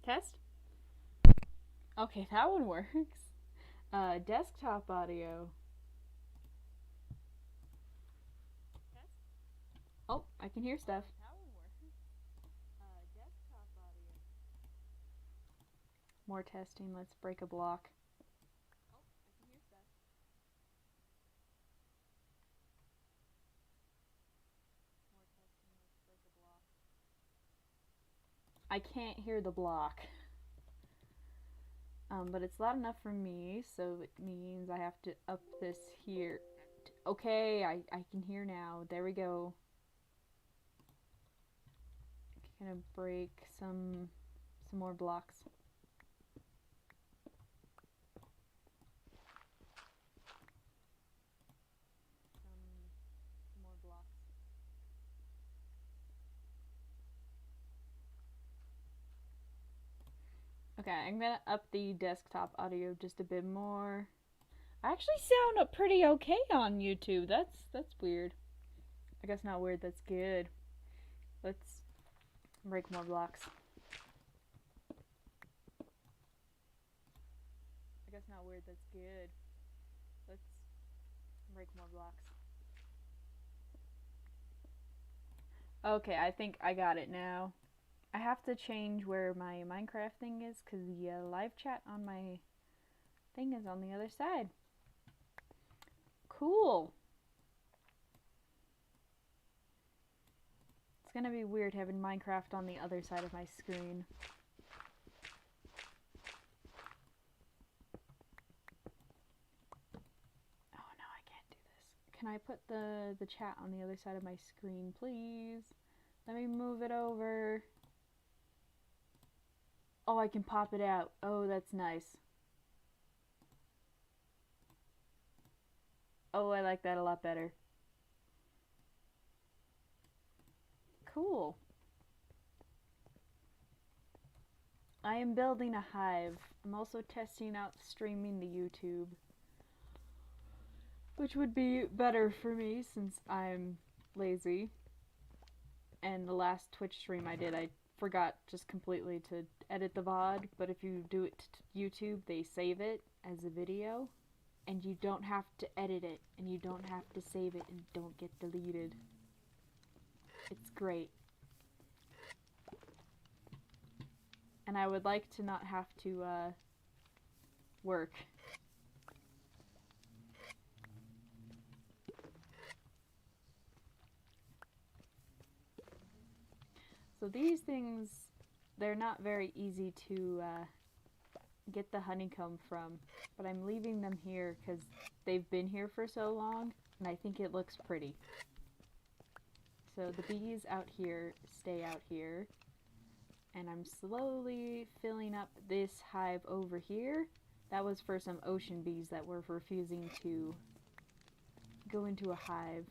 Test? Okay, that one works. Desktop audio. Oh, I can hear stuff. More testing. Let's break a block. I can't hear the block. But it's loud enough for me, so it means I have to up this here. Okay, I can hear now. There we go. Gonna break some more blocks. Some more blocks. Okay, I'm gonna up the desktop audio just a bit more. I actually sound pretty okay on YouTube. That's weird. I guess not weird, that's good. Let's break more blocks. I guess not weird, that's good. Let's break more blocks. Okay, I think I got it now. I have to change where my Minecraft thing is because the live chat on my thing is on the other side. Cool. It's gonna be weird having Minecraft on the other side of my screen. Oh no, I can't do this. Can I put the chat on the other side of my screen, please? Let me move it over. Oh, I can pop it out. Oh, that's nice. Oh, I like that a lot better. Cool. I am building a hive. I'm also testing out streaming to YouTube, which would be better for me since I'm lazy. And the last Twitch stream I did, I forgot just completely to edit the VOD, but if you do it to YouTube, they save it as a video, and you don't have to edit it, and you don't have to save it, and don't get deleted. It's great. And I would like to not have to work. So these things, they're not very easy to get the honeycomb from, but I'm leaving them here because they've been here for so long, and I think it looks pretty. So the bees out here stay out here, and I'm slowly filling up this hive over here. That was for some ocean bees that were refusing to go into a hive.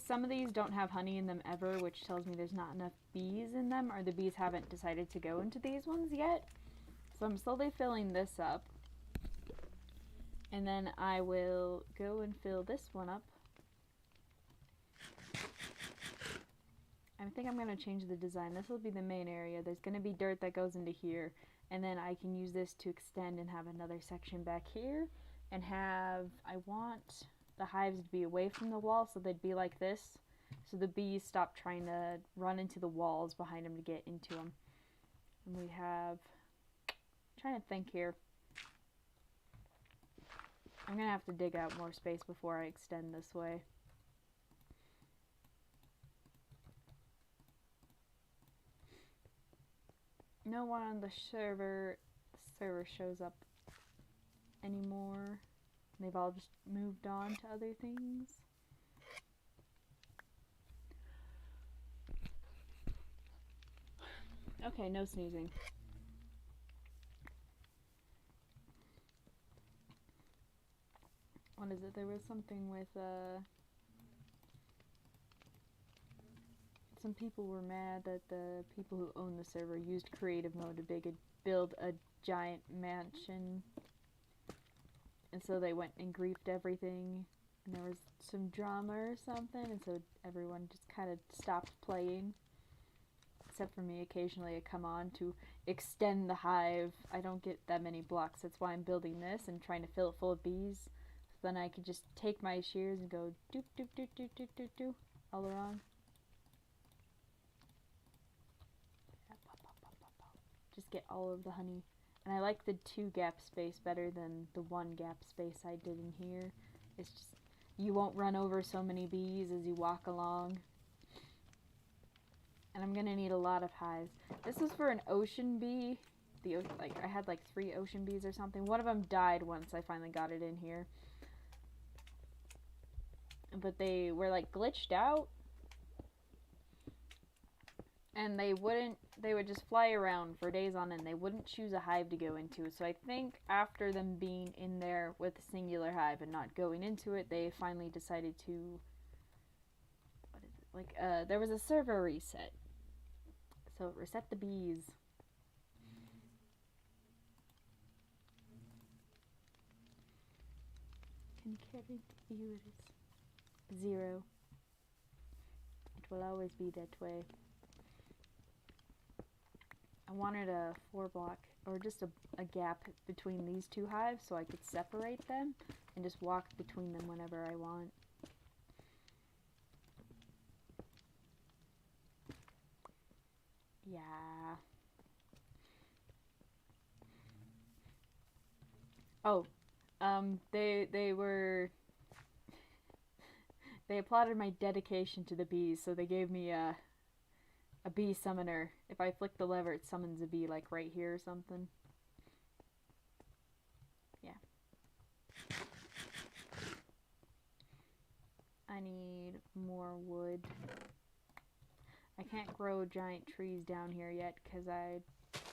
Some of these don't have honey in them ever, which tells me there's not enough bees in them, or the bees haven't decided to go into these ones yet. So I'm slowly filling this up, and then I will go and fill this one up. I think I'm going to change the design. This will be the main area. There's going to be dirt that goes into here, and then I can use this to extend and have another section back here, and I want the hives to be away from the wall, so they'd be like this, so the bees stop trying to run into the walls behind them to get into them. And we have, I'm trying to think here. I'm going to have to dig out more space before I extend this way. No one on the server shows up anymore. They've all just moved on to other things. Okay, no sneezing. What is it? There was something with some people were mad that the people who own the server used creative mode to build a giant mansion, and so they went and griefed everything, and there was some drama or something, and so everyone just kind of stopped playing. except for me occasionally I come on to extend the hive. I don't get that many blocks. That's why I'm building this and trying to fill it full of bees. So then I can just take my shears and go doop doop doop doop doop doop doop all around. Just get all of the honey. And I like the 2 gap space better than the 1 gap space I did in here. It's just, you won't run over so many bees as you walk along. And I'm gonna need a lot of hives. This is for an ocean bee. I had like 3 ocean bees or something. One of them died once I finally got it in here. But they were like glitched out. And they would just fly around for days on end. They wouldn't choose a hive to go into. So I think after them being in there with a singular hive and not going into it, they finally decided to, what is it? Like, there was a server reset. So reset the bees. Can carry you it is 0. It will always be that way. I wanted a 4 block or just a gap between these 2 hives so I could separate them and just walk between them whenever I want. Yeah. Oh, they applauded my dedication to the bees, so they gave me a bee summoner. If I flick the lever, it summons a bee, like right here or something. Yeah. I need more wood. I can't grow giant trees down here yet because I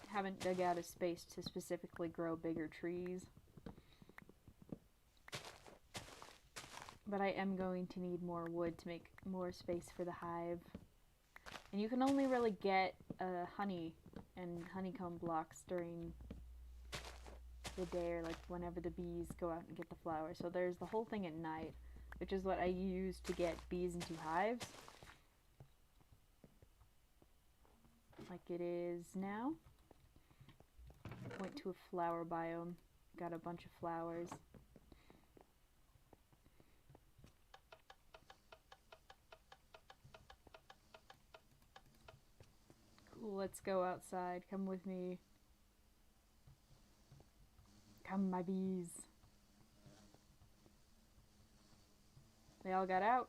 haven't dug out a space to specifically grow bigger trees. But I am going to need more wood to make more space for the hive. And you can only really get honey and honeycomb blocks during the day, or like whenever the bees go out and get the flowers. So there's the whole thing at night, which is what I use to get bees into hives. Like it is now. Went to a flower biome, got a bunch of flowers. Cool, let's go outside. Come with me. Come, my bees. They all got out?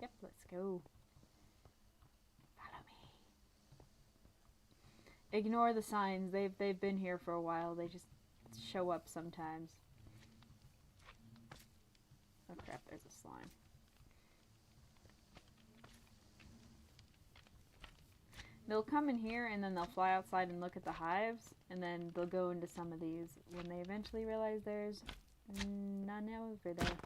Yep, let's go. Follow me. Ignore the signs. They've been here for a while. They just show up sometimes. Oh crap, there's a slime. They'll come in here and then they'll fly outside and look at the hives, and then they'll go into some of these when they eventually realize there's none over there.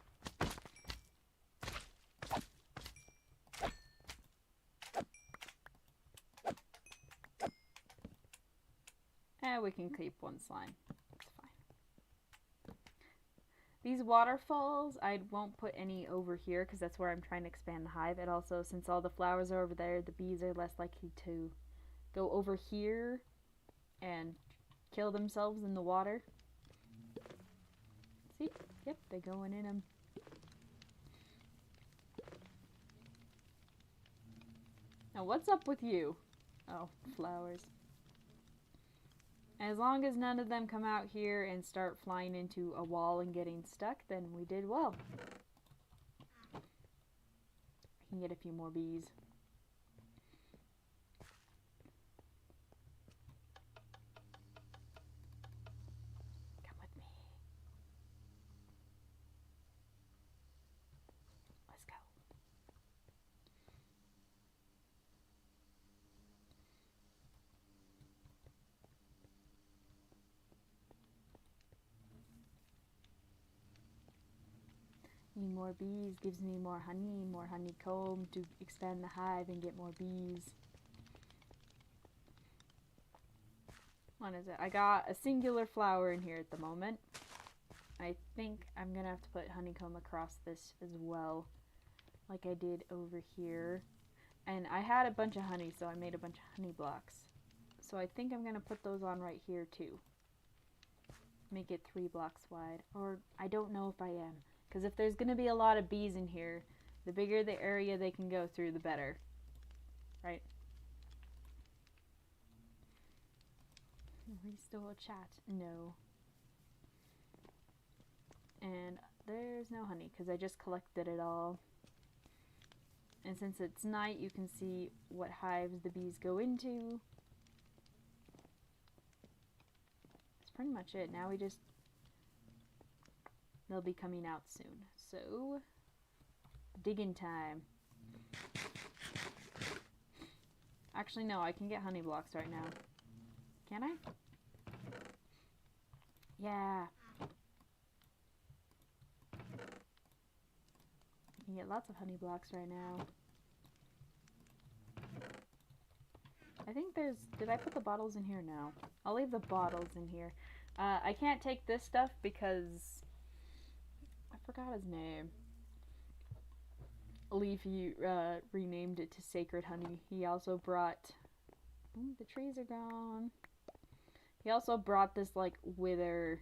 We can keep one slime. It's fine. These waterfalls, I won't put any over here because that's where I'm trying to expand the hive. And also, since all the flowers are over there, the bees are less likely to go over here and kill themselves in the water. See? Yep, they're going in them. Now, what's up with you? Oh, flowers. As long as none of them come out here and start flying into a wall and getting stuck, then we did well. I can get a few more bees. Come with me. Let's go. Need more bees, gives me more honeycomb to expand the hive and get more bees. What is it? I got a singular flower in here at the moment. I think I'm gonna have to put honeycomb across this as well, like I did over here. And I had a bunch of honey, so I made a bunch of honey blocks. So I think I'm going to put those on right here too. Make it 3 blocks wide. Or I don't know if I am. Because if there's going to be a lot of bees in here, the bigger the area they can go through, the better. Right? Restore chat. No. And there's no honey because I just collected it all. And since it's night, you can see what hives the bees go into. That's pretty much it. Now we just... They'll be coming out soon. So, digging time. Actually, no, I can get honey blocks right now. Can I? Yeah. You can get lots of honey blocks right now. I think there's... Did I put the bottles in here? No. I'll leave the bottles in here. I can't take this stuff because... I forgot his name. Leafy renamed it to Sacred Honey. He also brought... Ooh, the trees are gone. He also brought this, like, wither.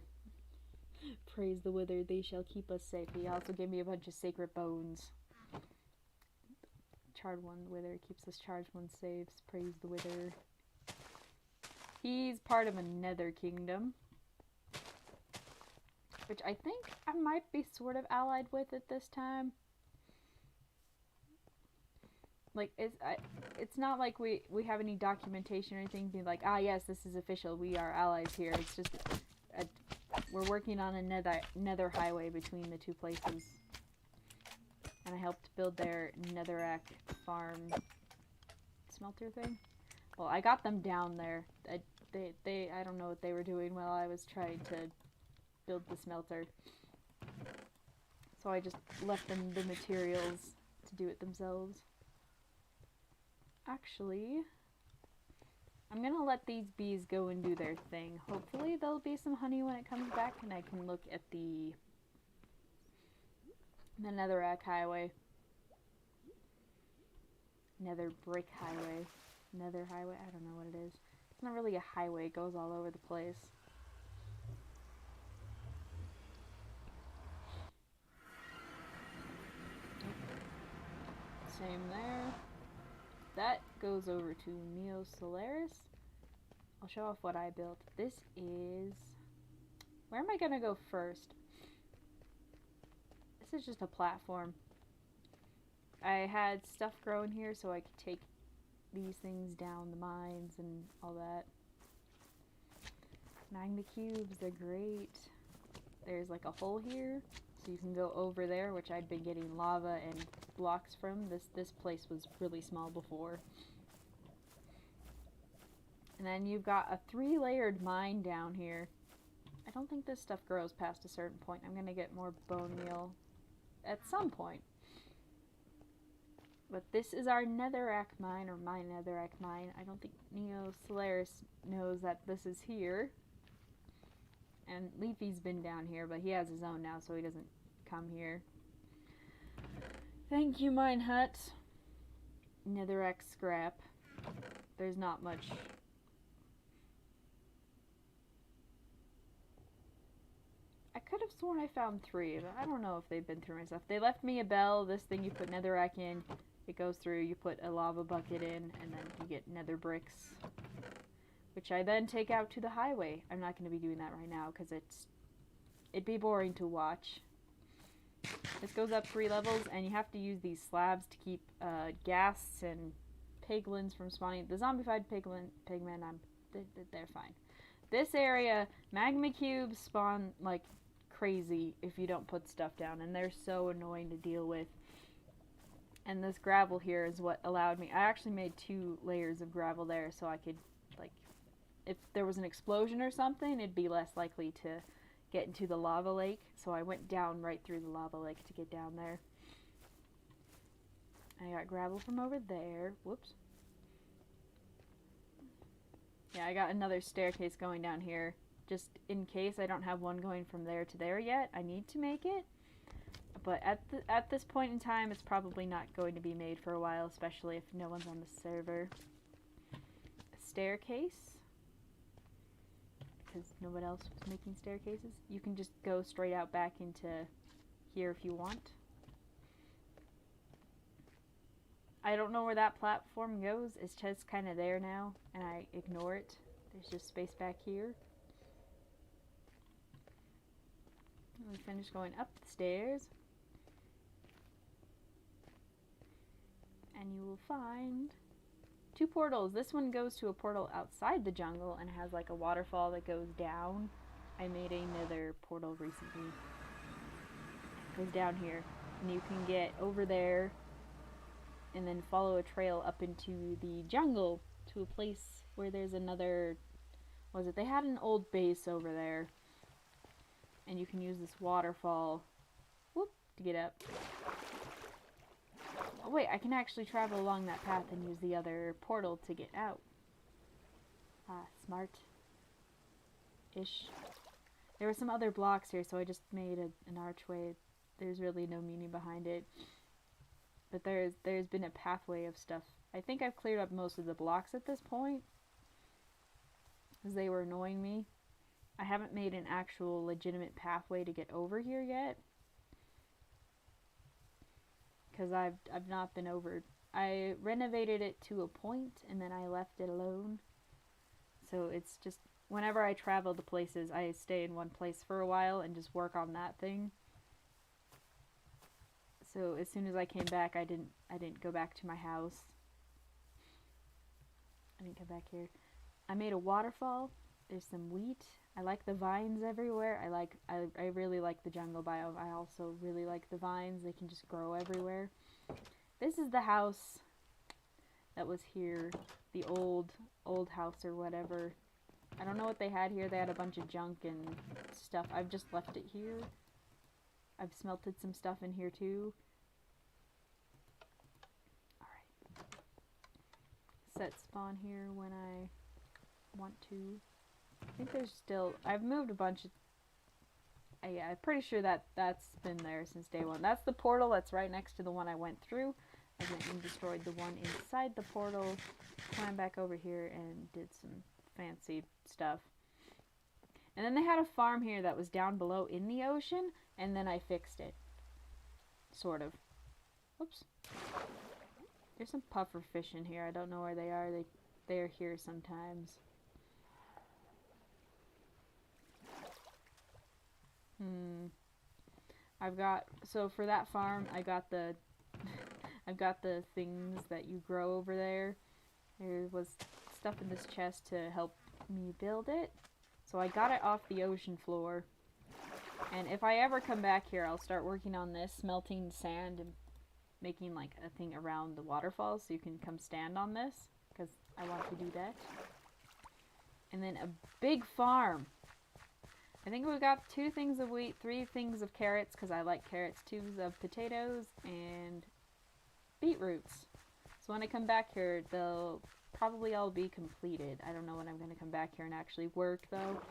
Praise the wither, they shall keep us safe. He also gave me a bunch of sacred bones. Charred one wither keeps us charged one saves. Praise the wither. He's part of a nether kingdom, which I think I might be sort of allied with at this time. Like, it's not like we have any documentation or anything being like, ah, yes, this is official, we are allies here. It's just, we're working on a nether highway between the two places. And I helped build their netherrack farm smelter thing. Well, I got them down there. I don't know what they were doing while I was trying to build the smelter. So I just left them the materials to do it themselves. Actually, I'm gonna let these bees go and do their thing. Hopefully there'll be some honey when it comes back and I can look at the netherrack highway. Nether brick highway. Nether highway, I don't know what it is. It's not really a highway, it goes all over the place. Same there. That goes over to Neo Solaris. I'll show off what I built. This is... Where am I gonna go first? This is just a platform. I had stuff growing here so I could take these things down the mines and all that. Magma cubes, they're great. There's like a hole here, so you can go over there, which I'd been getting lava and blocks from. This place was really small before. And then you've got a 3-layered mine down here. I don't think this stuff grows past a certain point. I'm gonna get more bone meal at some point. But this is our netherrack mine, or my netherrack mine. I don't think Neo Solaris knows that this is here. And Leafy's been down here, but he has his own now, so he doesn't come here. Thank you, Mine Hut. Netherrack scrap. There's not much. I could have sworn I found 3, but I don't know if they've been through my stuff. They left me a bell, this thing you put netherrack in, it goes through, you put a lava bucket in, and then you get nether bricks, which I then take out to the highway. I'm not going to be doing that right now, because it'd be boring to watch. This goes up 3 levels, and you have to use these slabs to keep ghasts and piglins from spawning. The zombified pigmen, they're fine. This area, magma cubes spawn like crazy if you don't put stuff down, and they're so annoying to deal with. And this gravel here is what allowed me. I actually made 2 layers of gravel there, so I could, like, if there was an explosion or something, it'd be less likely to get into the lava lake. So I went down right through the lava lake to get down there. I got gravel from over there. Whoops. Yeah, I got another staircase going down here. Just in case I don't have one going from there to there yet. I need to make it. But at this point in time, it's probably not going to be made for a while, especially if no one's on the server. A staircase, because no one else was making staircases. You can just go straight out back into here if you want. I don't know where that platform goes. It's just kind of there now, and I ignore it. There's just space back here. We finished going up the stairs. And you will find 2 portals. This one goes to a portal outside the jungle and has like a waterfall that goes down. I made another portal recently. It goes down here. And you can get over there and then follow a trail up into the jungle to a place where there's another, what was it? They had an old base over there. And you can use this waterfall, whoop, to get up. Oh wait, I can actually travel along that path and use the other portal to get out. Ah, smart-ish. There were some other blocks here, so I just made an archway. There's really no meaning behind it. But there's been a pathway of stuff. I think I've cleared up most of the blocks at this point, because they were annoying me. I haven't made an actual legitimate pathway to get over here yet. Because I've not been over. I renovated it to a point and then I left it alone. So it's just whenever I travel to places, I stay in one place for a while and just work on that thing. So as soon as I came back, I didn't go back to my house. I didn't come back here. I made a waterfall. There's some wheat. I like the vines everywhere. I really like the jungle biome. I also really like the vines. They can just grow everywhere. This is the house that was here. The old house or whatever. I don't know what they had here. They had a bunch of junk and stuff. I've just left it here. I've smelted some stuff in here too. Alright. Set spawn here when I want to. I think there's still, I've moved a bunch of, yeah, I'm pretty sure that's been there since day one. That's the portal that's right next to the one I went through. I went and destroyed the one inside the portal, climbed back over here and did some fancy stuff. And then they had a farm here that was down below in the ocean, and then I fixed it. Sort of. Oops. There's some puffer fish in here. I don't know where they are. They're here sometimes. I've got, so for that farm, I got the, I've got the things that you grow over there. There was stuff in this chest to help me build it. So I got it off the ocean floor. And if I ever come back here, I'll start working on this, smelting sand and making like a thing around the waterfall so you can come stand on this, because I want to do that. And then a big farm. I think we got 2 things of wheat, 3 things of carrots, because I like carrots, 2 of potatoes, and beetroots. So when I come back here, they'll probably all be completed. I don't know when I'm going to come back here and actually work, though.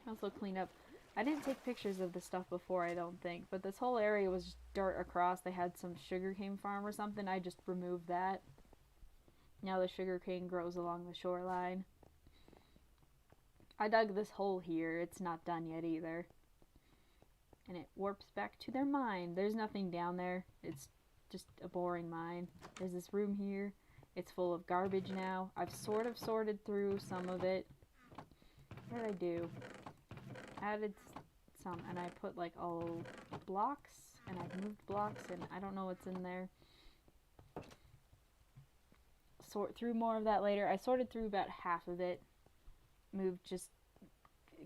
Also clean up. I didn't take pictures of the stuff before, I don't think, but this whole area was just dirt across. They had some sugarcane farm or something. I just removed that. Now the sugarcane grows along the shoreline. I dug this hole here. It's not done yet either. And it warps back to their mine. There's nothing down there. It's just a boring mine. There's this room here. It's full of garbage now. I've sort of sorted through some of it. What did I do? Added some, and I put like all blocks, and I've moved blocks, and I don't know what's in there. Sort through more of that later. I sorted through about half of it. Moved just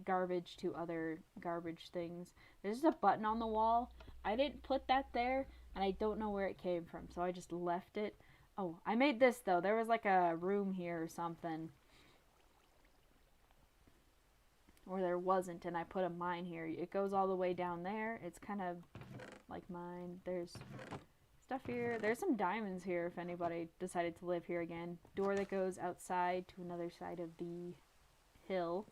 garbage to other garbage things. There's just a button on the wall. I didn't put that there, and I don't know where it came from, so I just left it. Oh, I made this though. There was like a room here or something. Or there wasn't, and I put a mine here. It goes all the way down there. It's kind of like mine. There's stuff here. There's some diamonds here if anybody decided to live here again. Door that goes outside to another side of the hill.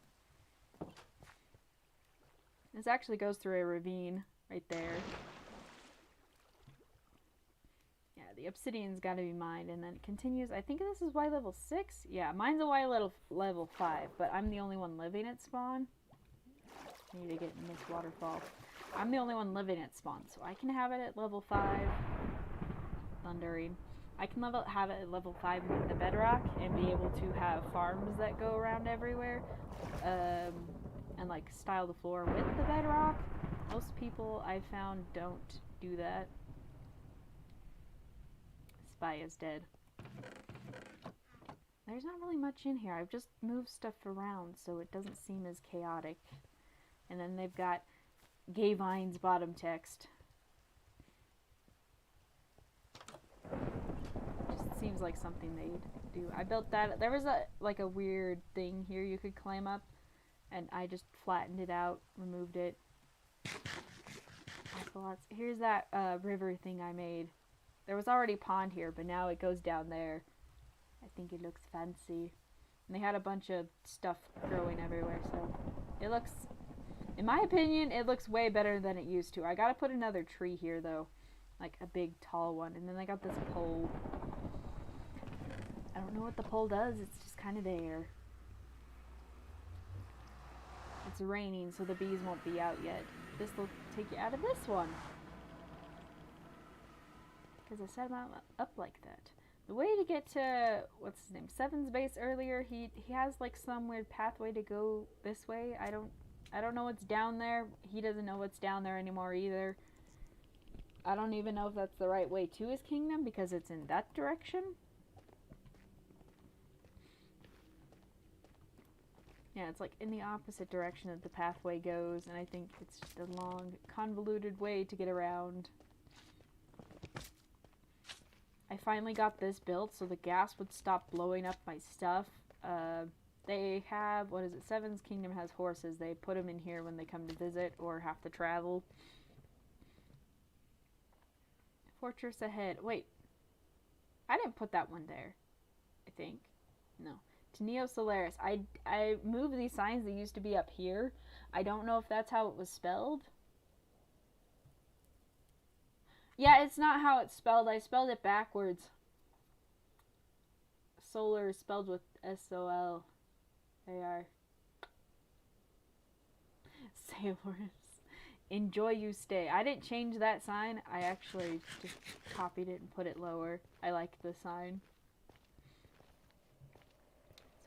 This actually goes through a ravine. right there. Yeah, the obsidian's got to be mined, and then it continues. I think this is Y level 6. Yeah, mine's a Y level 5, but I'm the only one living at spawn. I need to get in this waterfall. I'm the only one living at spawn, so I can have it at level 5. Thundering. I can have it at level 5 with the bedrock and be able to have farms that go around everywhere. And like style the floor with the bedrock. Most people I found don't do that. Spy is dead. There's not really much in here. I've just moved stuff around so it doesn't seem as chaotic. And then they've got Gay Vine's bottom text. Just seems like something they'd do. I built that. There was a weird thing here you could climb up, and I just flattened it out, removed it. Here's that river thing I made. There was already a pond here, but now it goes down there. I think it looks fancy. And they had a bunch of stuff growing everywhere, so it looks, in my opinion, it looks way better than it used to. I gotta put another tree here, though. Like a big, tall one. And then I got this pole. I don't know what the pole does. It's just kind of there. It's raining, so the bees won't be out yet. This will take you out of this one. Because I set them up like that. The way to get to, what's his name, Seven's base earlier, he has like some weird pathway to go this way. I don't know what's down there. He doesn't know what's down there anymore either. I don't even know if that's the right way to his kingdom because it's in that direction. Yeah, it's like in the opposite direction that the pathway goes, and I think it's just a long, convoluted way to get around. I finally got this built so the gas would stop blowing up my stuff. They have, what is it, Seven's Kingdom has horses. They put them in here when they come to visit or have to travel. Fortress ahead. Wait. I didn't put that one there. I think. No. To Neo Solaris. I moved these signs that used to be up here. I don't know if that's how it was spelled. Yeah, it's not how it's spelled. I spelled it backwards. Solar is spelled with S-O-L. A-R. Sailors. Enjoy you stay. I didn't change that sign. I actually just copied it and put it lower. I like the sign.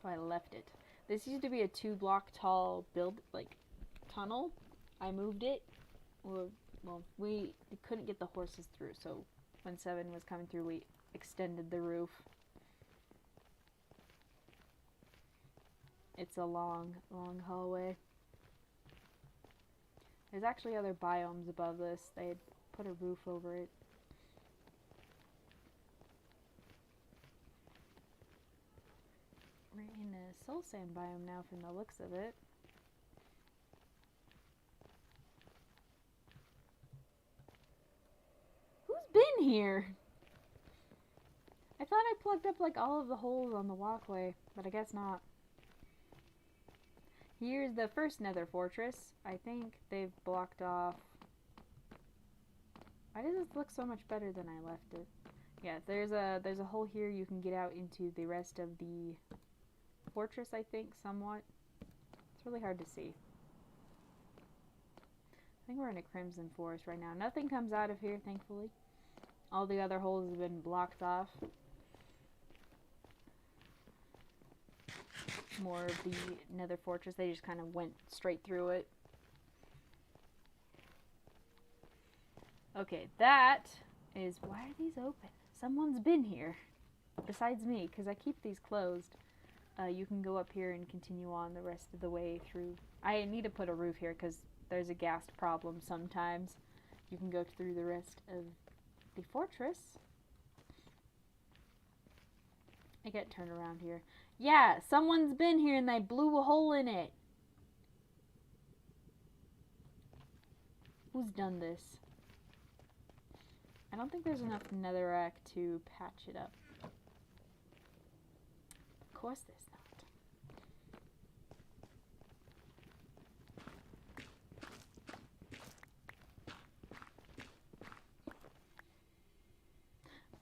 So I left it. This used to be a 2-block tall tunnel. I moved it. Well, we couldn't get the horses through, so when 7 was coming through, we extended the roof. It's a long, long hallway. There's actually other biomes above this. They had put a roof over it. We're in a soul sand biome now from the looks of it. Been here. I thought I plugged up like all of the holes on the walkway, but I guess not. Here's the first nether fortress. I think they've blocked off. Why does this look so much better than I left it? Yeah, there's a hole here you can get out into the rest of the fortress, I think, somewhat. It's really hard to see. I think we're in a crimson forest right now. Nothing comes out of here, thankfully. All the other holes have been blocked off. More of the nether fortress. They just kind of went straight through it. Okay, that is... Why are these open? Someone's been here. Besides me, because I keep these closed. You can go up here and continue on the rest of the way through. I need to put a roof here because there's a ghast problem sometimes. You can go through the rest of the fortress. I get turned around here. Yeah, someone's been here and they blew a hole in it. Who's done this? I don't think there's enough netherrack to patch it up. Of course there's not.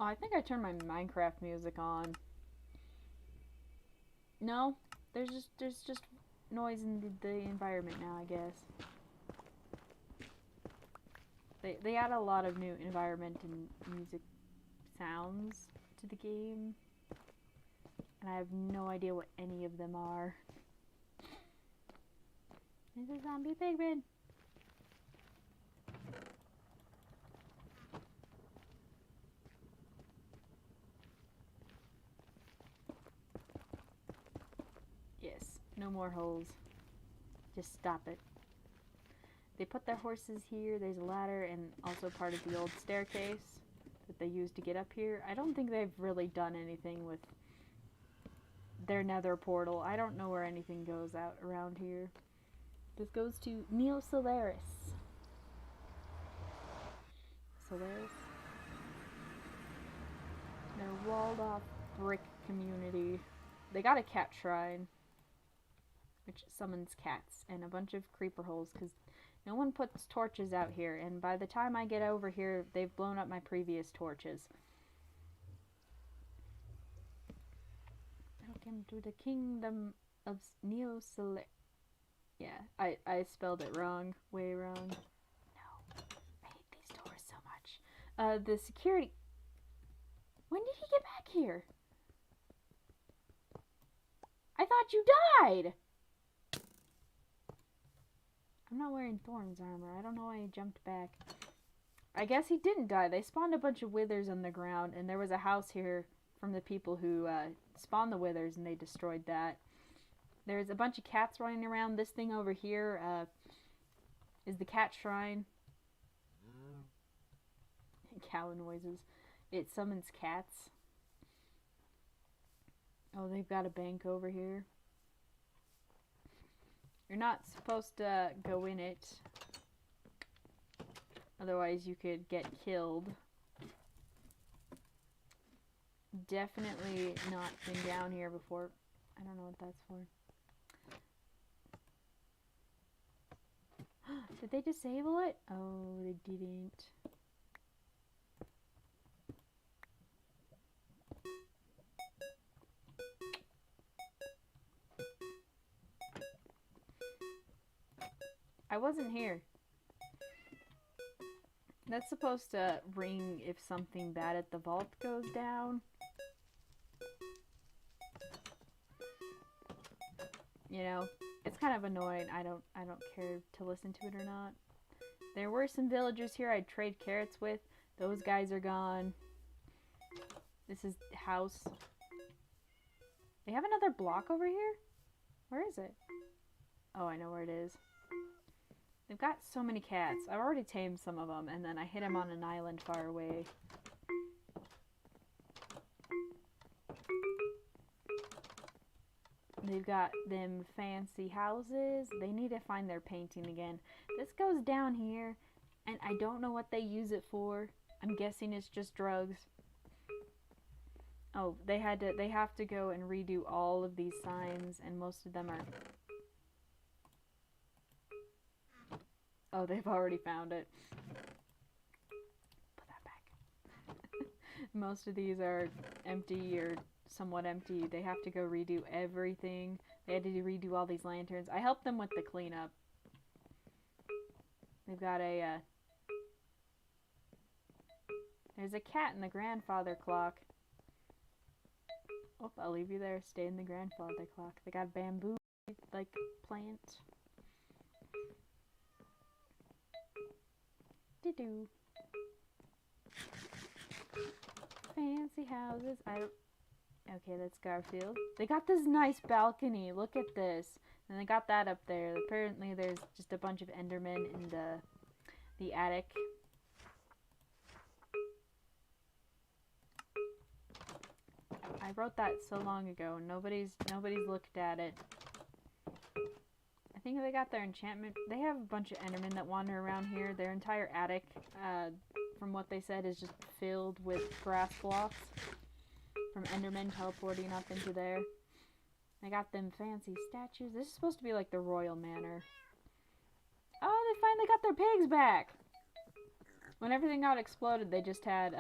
Oh, I think I turned my Minecraft music on. No, there's just noise in the environment now, I guess. They add a lot of new environment and music sounds to the game, and I have no idea what any of them are. There's a zombie pigman. Yes, no more holes. Just stop it. They put their horses here. There's a ladder and also part of the old staircase that they used to get up here. I don't think they've really done anything with their nether portal. I don't know where anything goes out around here. This goes to Neo Solaris. Solaris. They're walled off brick community. They got a cat shrine, which summons cats, and a bunch of creeper holes, because no one puts torches out here, and by the time I get over here, they've blown up my previous torches. Welcome to the kingdom of Neo Solaris. Yeah, I spelled it wrong. Way wrong. No. I hate these doors so much. The security... When did he get back here? I thought you died! I'm not wearing Thorn's armor. I don't know why he jumped back. I guess he didn't die. They spawned a bunch of withers on the ground, and there was a house here from the people who spawned the withers, and they destroyed that. There's a bunch of cats running around. This thing over here is the cat shrine. Cow noises. It summons cats. Oh, they've got a bank over here. You're not supposed to go in it. Otherwise you could get killed. Definitely not been down here before. I don't know what that's for. Did they disable it? Oh, they didn't. I wasn't here. That's supposed to ring if something bad at the vault goes down. You know, it's kind of annoying. I don't care to listen to it or not. There were some villagers here I'd trade carrots with. Those guys are gone. This is the house. They have another block over here? Where is it? Oh, I know where it is. They've got so many cats. I've already tamed some of them, and then I hit them on an island far away. They've got them fancy houses. They need to find their painting again. This goes down here, and I don't know what they use it for. I'm guessing it's just drugs. Oh, they have to go and redo all of these signs, and most of them are... Oh, they've already found it. Put that back. Most of these are empty or somewhat empty. They have to go redo everything. They had to redo all these lanterns. I helped them with the cleanup. They've got a, there's a cat in the grandfather clock. Oh, I'll leave you there. Stay in the grandfather clock. They got bamboo, like, plant. Do fancy houses. Okay, that's Garfield. They got this nice balcony. Look at this. And they got that up there. Apparently there's just a bunch of Endermen in the attic. I wrote that so long ago. Nobody's looked at it. I think they got their enchantment. They have a bunch of Endermen that wander around here. Their entire attic, from what they said, is just filled with grass blocks from Endermen teleporting up into there. They got them fancy statues. This is supposed to be like the royal manor. Oh, they finally got their pigs back! When everything got exploded, they just had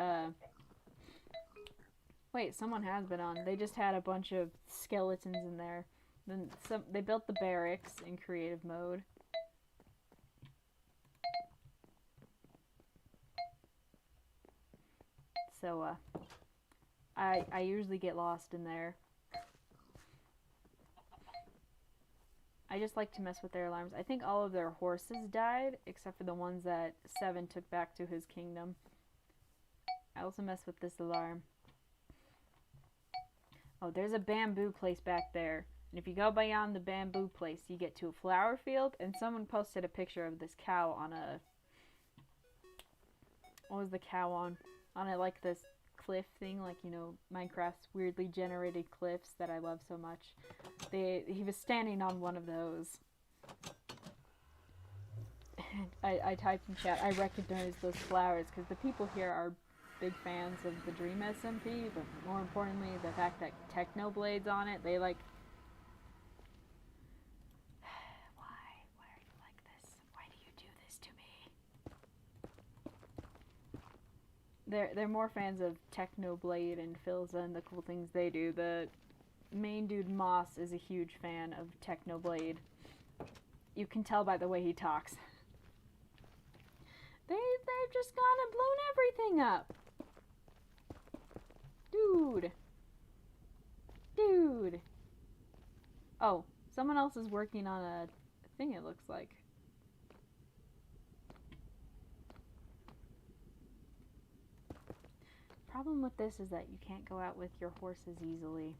Wait, someone has been on. They just had a bunch of skeletons in there. Then they built the barracks in creative mode. So, I usually get lost in there. I just like to mess with their alarms. I think all of their horses died, except for the ones that Seven took back to his kingdom. I also mess with this alarm. Oh, there's a bamboo place back there. And if you go beyond the bamboo place, you get to a flower field. And someone posted a picture of this cow on a... What was the cow on? On a, like, this cliff thing, like, you know, Minecraft's weirdly generated cliffs that I love so much. He was standing on one of those. I typed in chat, I recognize those flowers, because the people here are big fans of the Dream SMP, but more importantly, the fact that Technoblade's on it, they like... Why? Why are you like this? Why do you do this to me? They're more fans of Technoblade and Philza and the cool things they do. The main dude, Moss, is a huge fan of Technoblade. You can tell by the way he talks. They've just gone and blown everything up. Dude. Oh, someone else is working on a thing, it looks like. Problem with this is that you can't go out with your horses easily.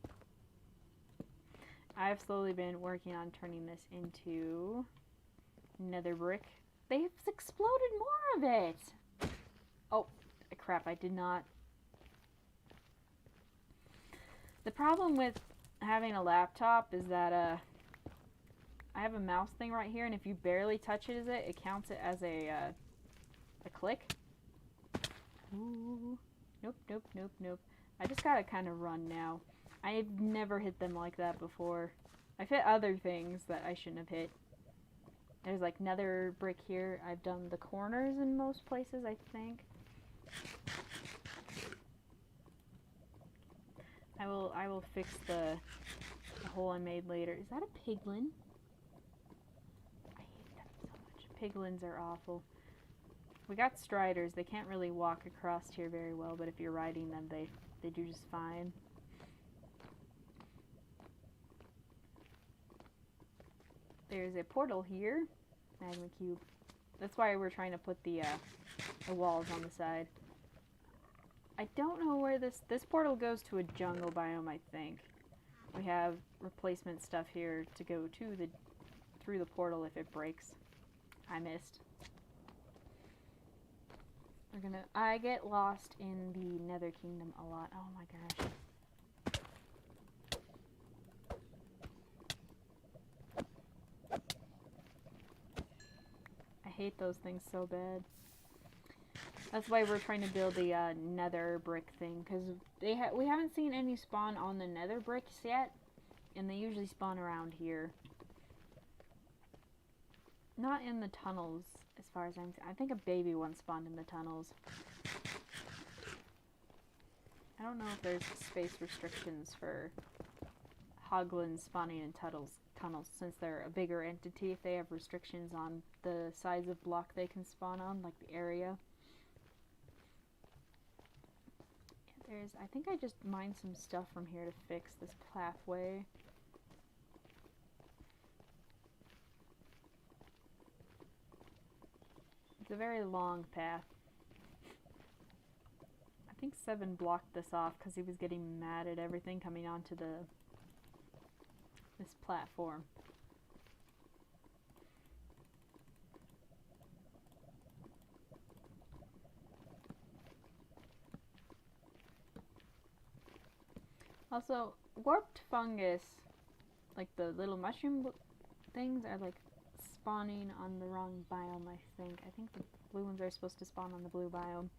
I've slowly been working on turning this into nether brick. They've exploded more of it! Oh, crap, I did not. The problem with having a laptop is that I have a mouse thing right here, and if you barely touch it counts it as a click. Ooh. Nope. I just gotta kind of run now. I've never hit them like that before. I've hit other things that I shouldn't have hit. There's like nether brick here. I've done the corners in most places, I think. I will fix the hole I made later. Is that a piglin? I hate them so much. Piglins are awful. We got striders. They can't really walk across here very well, but if you're riding them, they do just fine. There's a portal here. Magma cube. That's why we're trying to put the walls on the side. I don't know where this portal goes to a jungle biome, I think. We have replacement stuff here to go to through the portal if it breaks. I missed. I get lost in the Nether Kingdom a lot. Oh my gosh. I hate those things so bad. That's why we're trying to build the nether brick thing, because we haven't seen any spawn on the nether bricks yet, and they usually spawn around here. Not in the tunnels, as far as I think a baby one spawned in the tunnels. I don't know if there's space restrictions for hoglins spawning in tunnels, since they're a bigger entity. If they have restrictions on the size of block they can spawn on, like the area. I think I just mined some stuff from here to fix this pathway. It's a very long path. I think 7 blocked this off because he was getting mad at everything coming onto this platform. Also, warped fungus, like the little mushroom things, are like spawning on the wrong biome, I think. I think the blue ones are supposed to spawn on the blue biome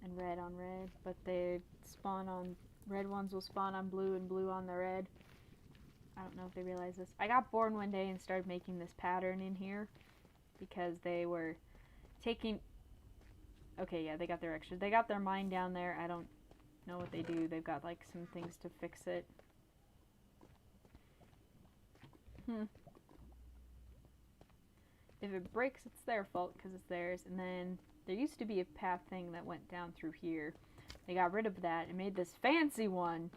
and red on red, but they spawn on, red ones will spawn on blue and blue on the red. I don't know if they realize this. I got bored one day and started making this pattern in here because they were taking, okay, yeah, they got their extra. They got their mine down there. I don't know what they do. They've got like some things to fix it. If it breaks, it's their fault because it's theirs. And then there used to be a path thing that went down through here. They got rid of that and made this fancy one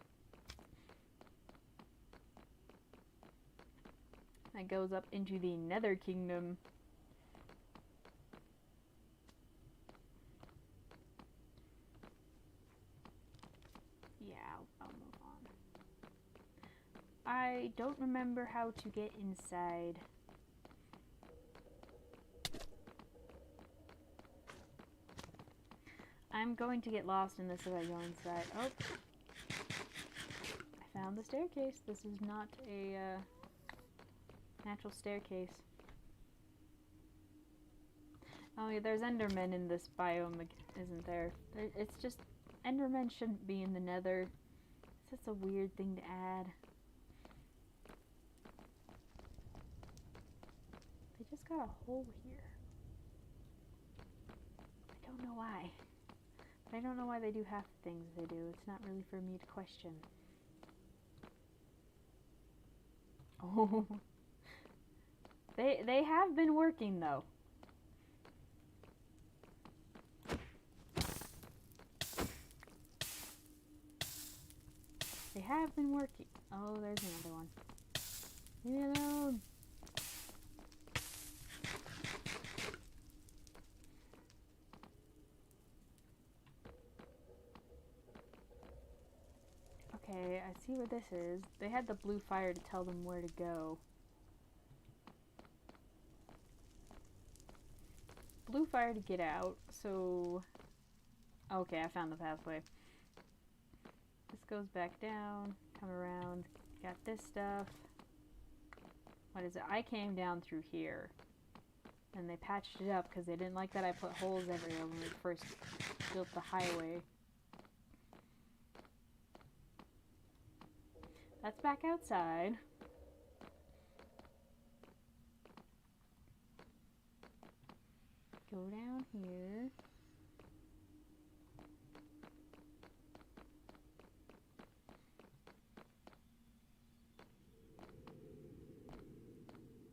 that goes up into the Nether Kingdom. Yeah, I'll move on. I don't remember how to get inside. I'm going to get lost in this if I go inside. Oh! I found the staircase. This is not a natural staircase. Oh yeah, there's Endermen in this biome, isn't there? It's just, Endermen shouldn't be in the Nether. It's just a weird thing to add. They just got a hole here. I don't know why. I don't know why they do half the things they do. It's not really for me to question. Oh. They have been working though. They have been working. Oh, there's another one. Leave me alone. Okay, I see what this is. They had the blue fire to tell them where to go. Blue fire to get out, so... Okay, I found the pathway. This goes back down, come around, got this stuff. What is it? I came down through here. And they patched it up because they didn't like that I put holes everywhere when we first built the highway. That's back outside. Go down here.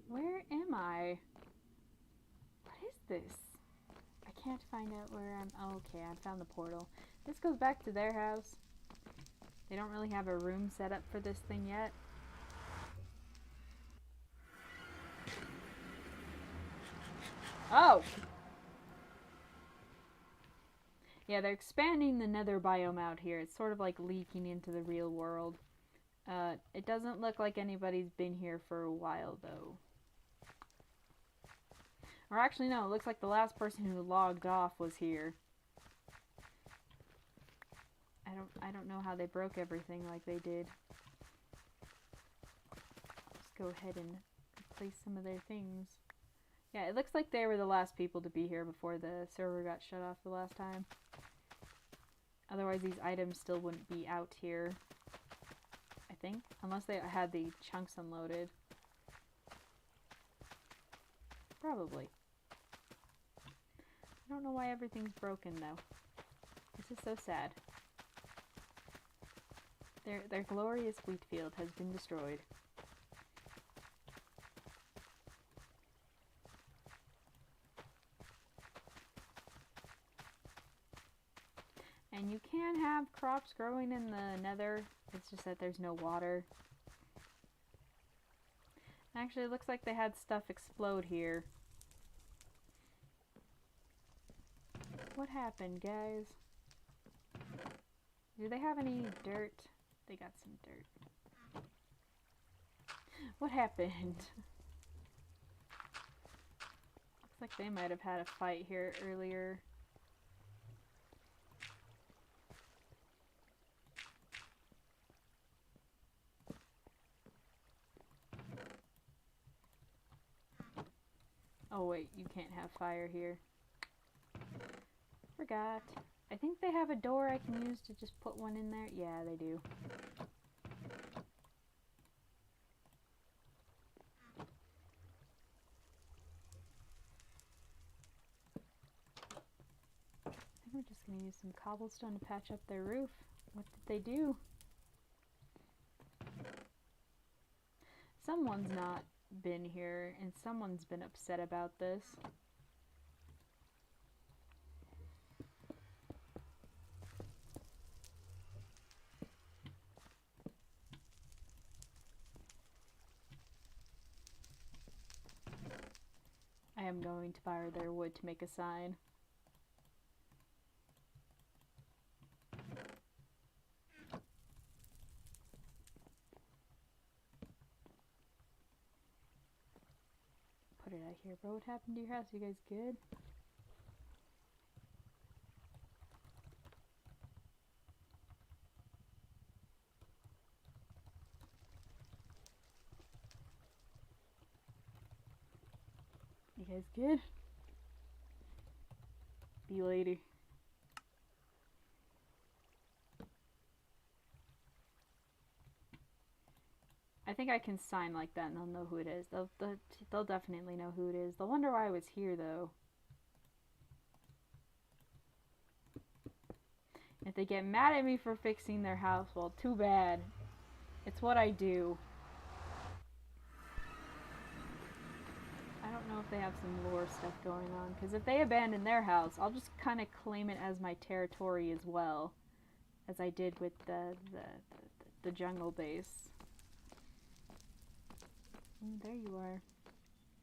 Where am I? What is this? I can't find out where I'm... Oh, okay, I found the portal. This goes back to their house. They don't really have a room set up for this thing yet. Oh! Yeah, they're expanding the Nether biome out here. It's sort of like leaking into the real world. It doesn't look like anybody's been here for a while, though. Or actually, no, it looks like the last person who logged off was here. I don't know how they broke everything like they did. Just go ahead and replace some of their things. Yeah, it looks like they were the last people to be here before the server got shut off the last time. Otherwise, these items still wouldn't be out here, I think. Unless they had the chunks unloaded. Probably. I don't know why everything's broken, though. This is so sad. Their glorious wheat field has been destroyed. And you can have crops growing in the Nether. It's just that there's no water. Actually, it looks like they had stuff explode here. What happened, guys? Do they have any dirt? They got some dirt. What happened? Looks like they might have had a fight here earlier. Oh wait, you can't have fire here. Forgot. I think they have a door I can use to just put one in there. Yeah, they do. I think we're just going to use some cobblestone to patch up their roof. What did they do? Someone's not been here, and someone's been upset about this. I am going to borrow their wood to make a sign. Put it out here, bro. What happened to your house? You guys good? You guys good? Be later. I think I can sign like that and they'll know who it is. They'll definitely know who it is. They'll wonder why I was here though. If they get mad at me for fixing their house, well, too bad. It's what I do. I don't know if they have some lore stuff going on, because if they abandon their house, I'll just kind of claim it as my territory as well, as I did with the jungle base. Ooh, there you are.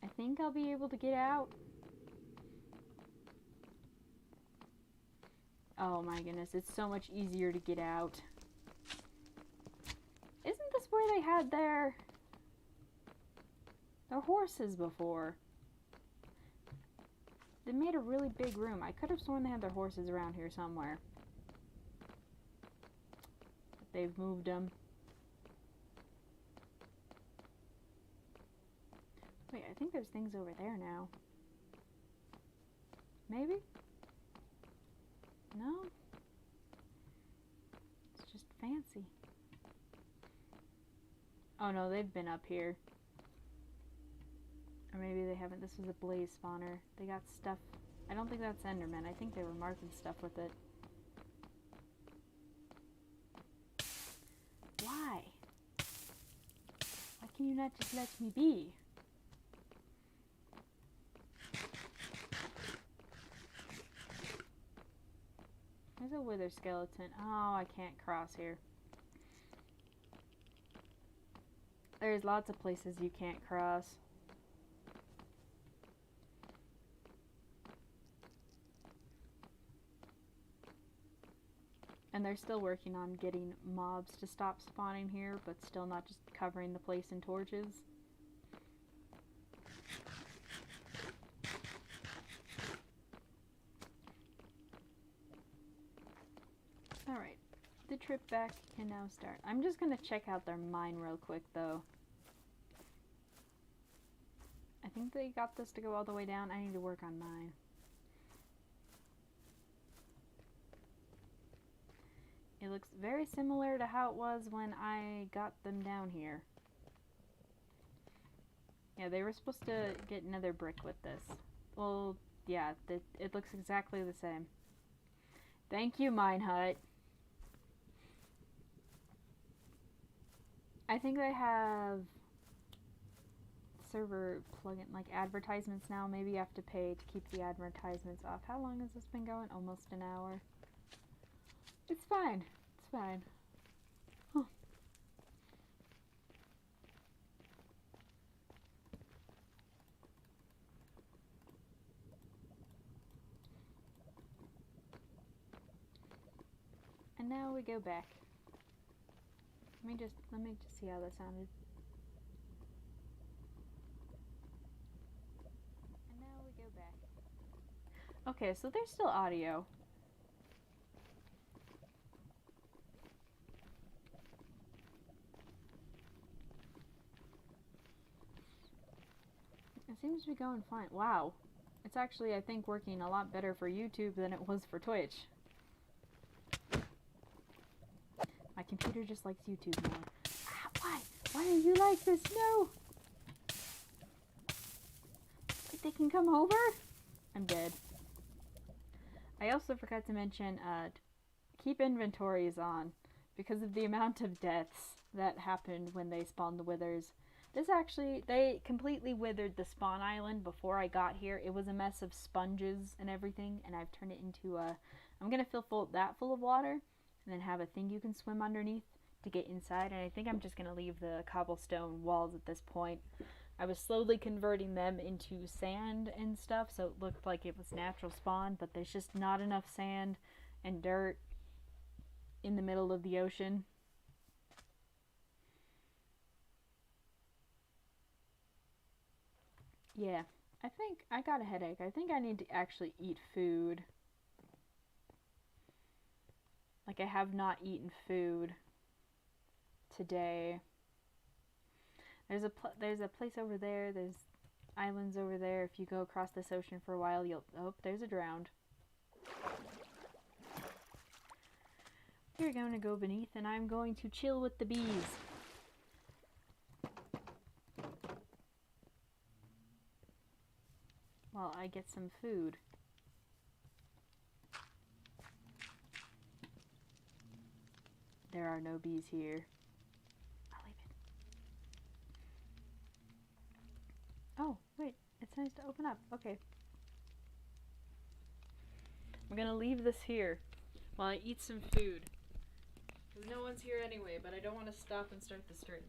I think I'll be able to get out. Oh my goodness, it's so much easier to get out. Isn't this where they had their horses before? They made a really big room. I could have sworn they had their horses around here somewhere. But they've moved them. Wait, I think there's things over there now. Maybe? No? It's just fancy. Oh no, they've been up here. Or maybe they haven't. This was a blaze spawner. They got stuff. I don't think that's Enderman. I think they were marking stuff with it. Why? Why can you not just let me be? There's a wither skeleton. Oh, I can't cross here. There's lots of places you can't cross. And they're still working on getting mobs to stop spawning here, but still not just covering the place in torches. Alright, the trip back can now start. I'm just gonna check out their mine real quick though. I think they got this to go all the way down. I need to work on mine. It looks very similar to how it was when I got them down here. Yeah, they were supposed to get another brick with this. Well, yeah, it looks exactly the same. Thank you, Mine Hut. I think they have server plugin, like advertisements now. Maybe you have to pay to keep the advertisements off. How long has this been going? Almost an hour. It's fine. It's fine. Huh. And now we go back. Let me just see how that sounded. And now we go back. Okay, so there's still audio. It seems to be going fine. Wow. It's actually, I think, working a lot better for YouTube than it was for Twitch. My computer just likes YouTube more. Ah, why? Why are you like this? No! Wait, they can come over? I'm dead. I also forgot to mention, keep inventories on. because of the amount of deaths that happened when they spawned the withers. This actually, they completely withered the spawn island before I got here. It was a mess of sponges and everything, and I've turned it into a, I'm going to fill that full of water, and then have a thing you can swim underneath to get inside, and I think I'm just going to leave the cobblestone walls at this point. I was slowly converting them into sand and stuff, so it looked like it was natural spawn, but there's just not enough sand and dirt in the middle of the ocean. Yeah, I think I got a headache. I think I need to actually eat food. Like, I have not eaten food today. There's a place over there. There's islands over there. If you go across this ocean for a while, you'll... Oh, there's a drowned. You're going to go beneath, and I'm going to chill with the bees. While I get some food. There are no bees here. I'll leave it. Oh, wait. It's nice to open up. Okay. I'm gonna leave this here while I eat some food. Because no one's here anyway, but I don't want to stop and start the stream.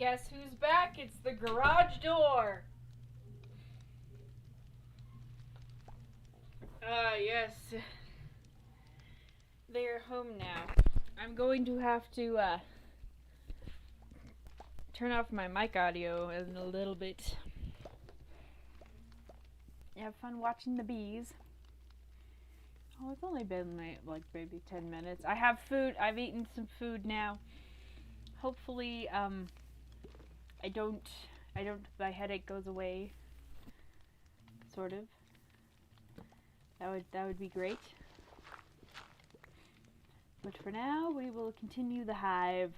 guess who's back? It's the garage door. Yes. They're home now. I'm going to have to turn off my mic audio in a little bit. Have fun watching the bees. Oh, it's only been like maybe 10 minutes. I have food. I've eaten some food now. Hopefully, my headache goes away. Sort of. That would be great. But for now, we will continue the hive.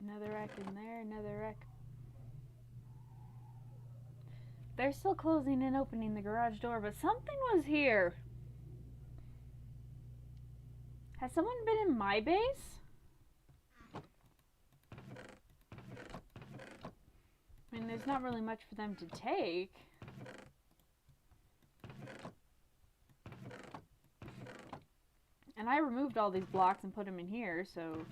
Another rack in there, another rack. They're still closing and opening the garage door, but something was here. Has someone been in my base? I mean, there's not really much for them to take. And I removed all these blocks and put them in here, so...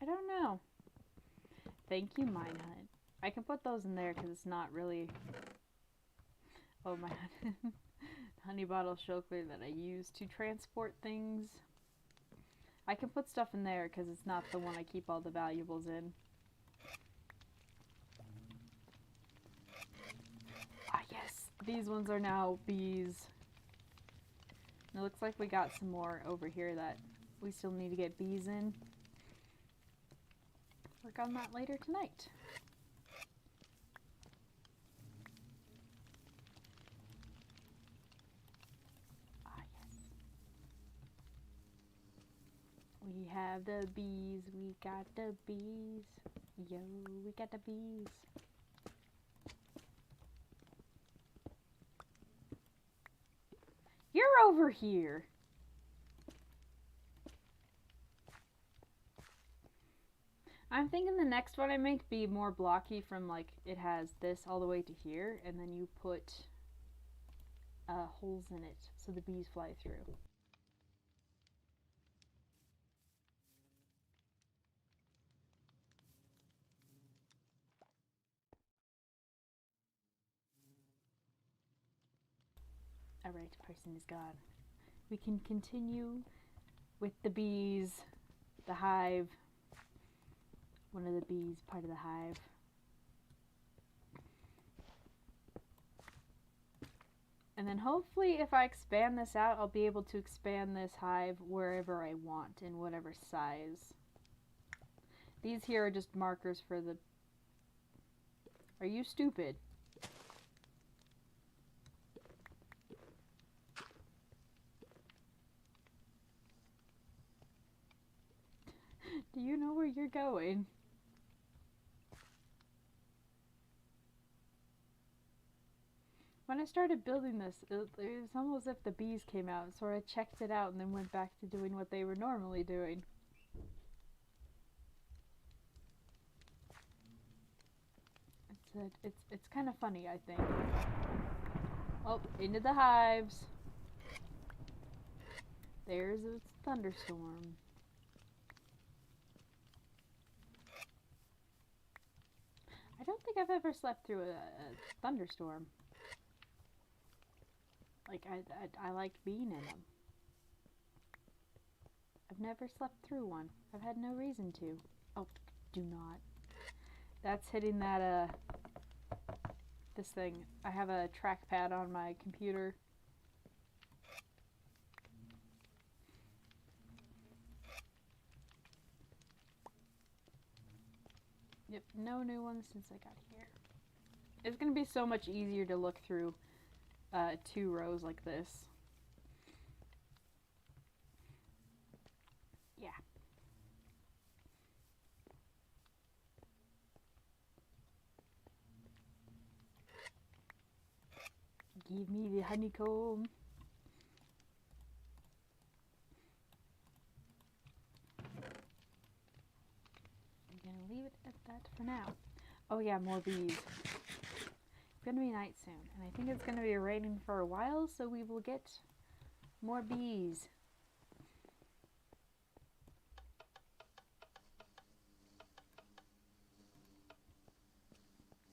I don't know. Thank you, Mine Hut. I can put those in there because it's not really... Oh, my honey bottle shulker that I use to transport things. I can put stuff in there because it's not the one I keep all the valuables in. Ah, yes. These ones are now bees. And it looks like we got some more over here that we still need to get bees in. Work on that later tonight. Ah, yes. We have the bees. We got the bees. Yo, we got the bees. You're over here. I'm thinking the next one I make be more blocky from like it has this all the way to here, and then you put holes in it so the bees fly through. Alright, person is gone. We can continue with the bees, the hive. One of the bees, part of the hive. And then hopefully if I expand this out, I'll be able to expand this hive wherever I want, in whatever size. These here are just markers for the... Are you stupid? Do you know where you're going? When I started building this, it was almost as if the bees came out and sort of checked it out and then went back to doing what they were normally doing. It's kind of funny, I think. Oh, into the hives. There's a thunderstorm. I don't think I've ever slept through a thunderstorm. Like, I like being in them. I've never slept through one. I've had no reason to. Oh, do not. That's hitting that, this thing. I have a trackpad on my computer. Yep, no new ones since I got here. It's gonna be so much easier to look through 2 rows like this. Yeah. Give me the honeycomb. I'm gonna leave it at that for now. Oh yeah, more bees. gonna be night soon, and I think it's gonna be raining for a while, so we will get more bees.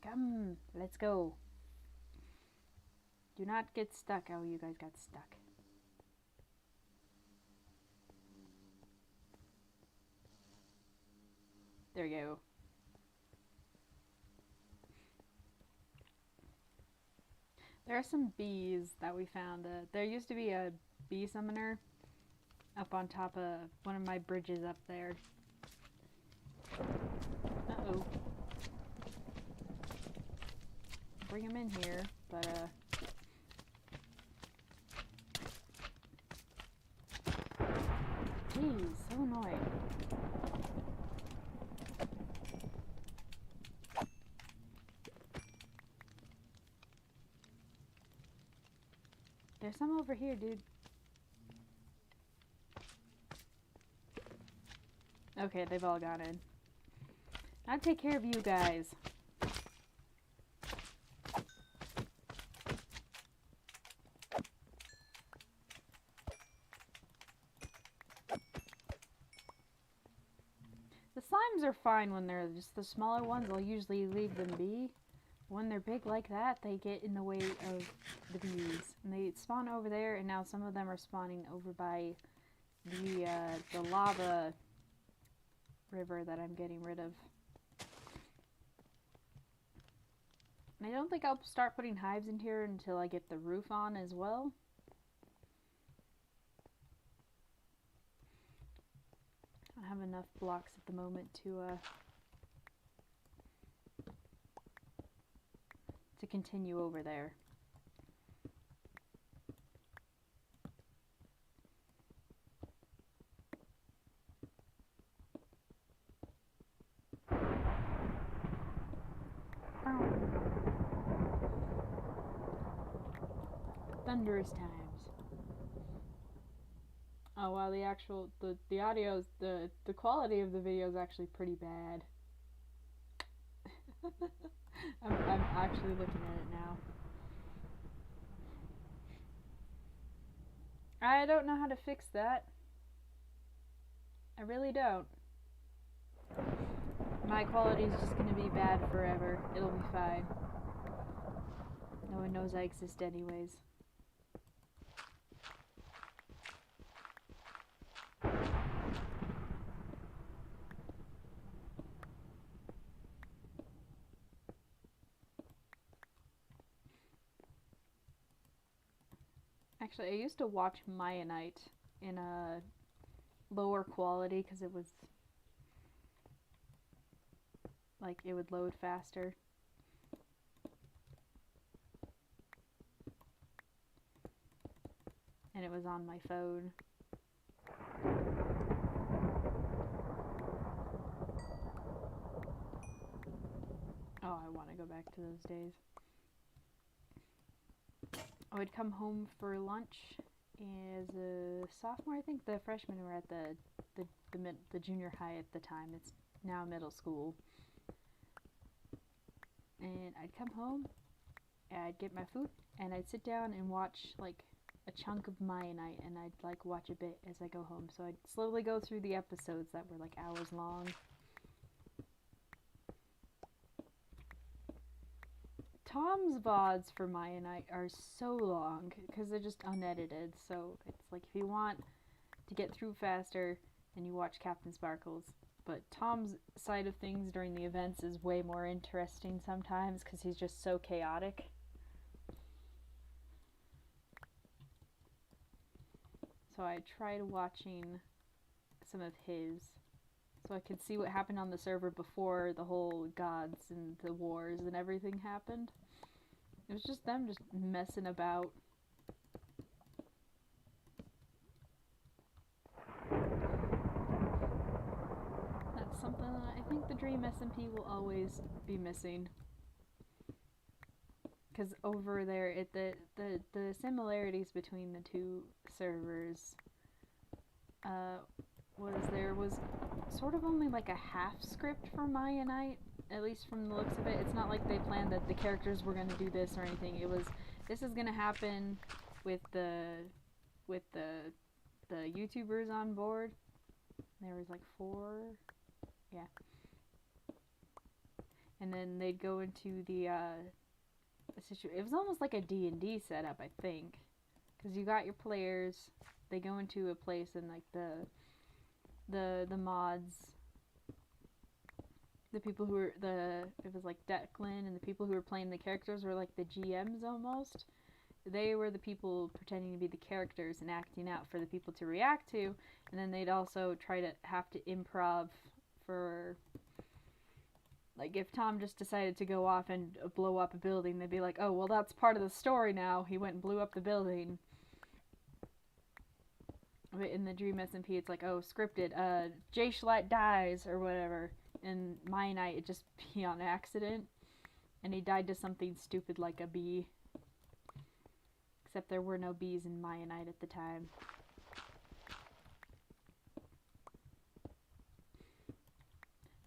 Come, let's go. Do not get stuck. Oh, you guys got stuck. There you go. There are some bees that we found. There used to be a bee summoner up on top of one of my bridges up there. Uh-oh. Bring him in here, but geez, so annoying. There's some over here, dude. Okay, they've all gone in. I'll take care of you guys. The slimes are fine when they're just the smaller ones. I'll usually leave them be. When they're big like that, they get in the way of the bees. And they spawn over there, and now some of them are spawning over by the lava river that I'm getting rid of. And I don't think I'll start putting hives in here until I get the roof on as well. I have enough blocks at the moment to continue over there. Thunderous times. Oh wow, the audio, the quality of the video is actually pretty bad. I'm actually looking at it now. I don't know how to fix that. I really don't. My quality is just gonna be bad forever. It'll be fine. No one knows I exist anyways. Actually, I used to watch Mionite in a lower quality because it was like it would load faster. And it was on my phone. Oh, I want to go back to those days. I would come home for lunch as a sophomore. I think the freshmen were at the junior high at the time. It's now middle school. And I'd come home, and I'd get my food, and I'd sit down and watch like a chunk of Mionite, and I'd like watch a bit as I go home. So I'd slowly go through the episodes that were like hours long. Tom's VODs for Mionite are so long because they're just unedited. So it's like if you want to get through faster, then you watch Captain Sparkles. But Tom's side of things during the events is way more interesting sometimes because he's just so chaotic. So I tried watching some of his so I could see what happened on the server before the whole gods and the wars and everything happened. It was just them just messing about. That's something that I think the Dream SMP will always be missing. Because over there, the similarities between the two servers was sort of only like a half script for Mionite at least from the looks of it. It's not like they planned that the characters were going to do this or anything. It was, this is going to happen with the YouTubers on board. There was like 4, yeah. And then they'd go into the it was almost like a D&D setup, I think, because you got your players. They go into a place and like the mods, the people who were it was like Declan, and the people who were playing the characters were like the GMs almost. They were the people pretending to be the characters and acting out for the people to react to, and then they'd also try to have to improv for, like, if Tom just decided to go off and blow up a building, they'd be like, oh, well, that's part of the story now. He went and blew up the building. But in the Dream SMP, it's like, oh, scripted, Jay Schlatt dies, or whatever. In My Night, it'd just be on accident. And he died to something stupid like a bee. Except there were no bees in Maya Night at the time.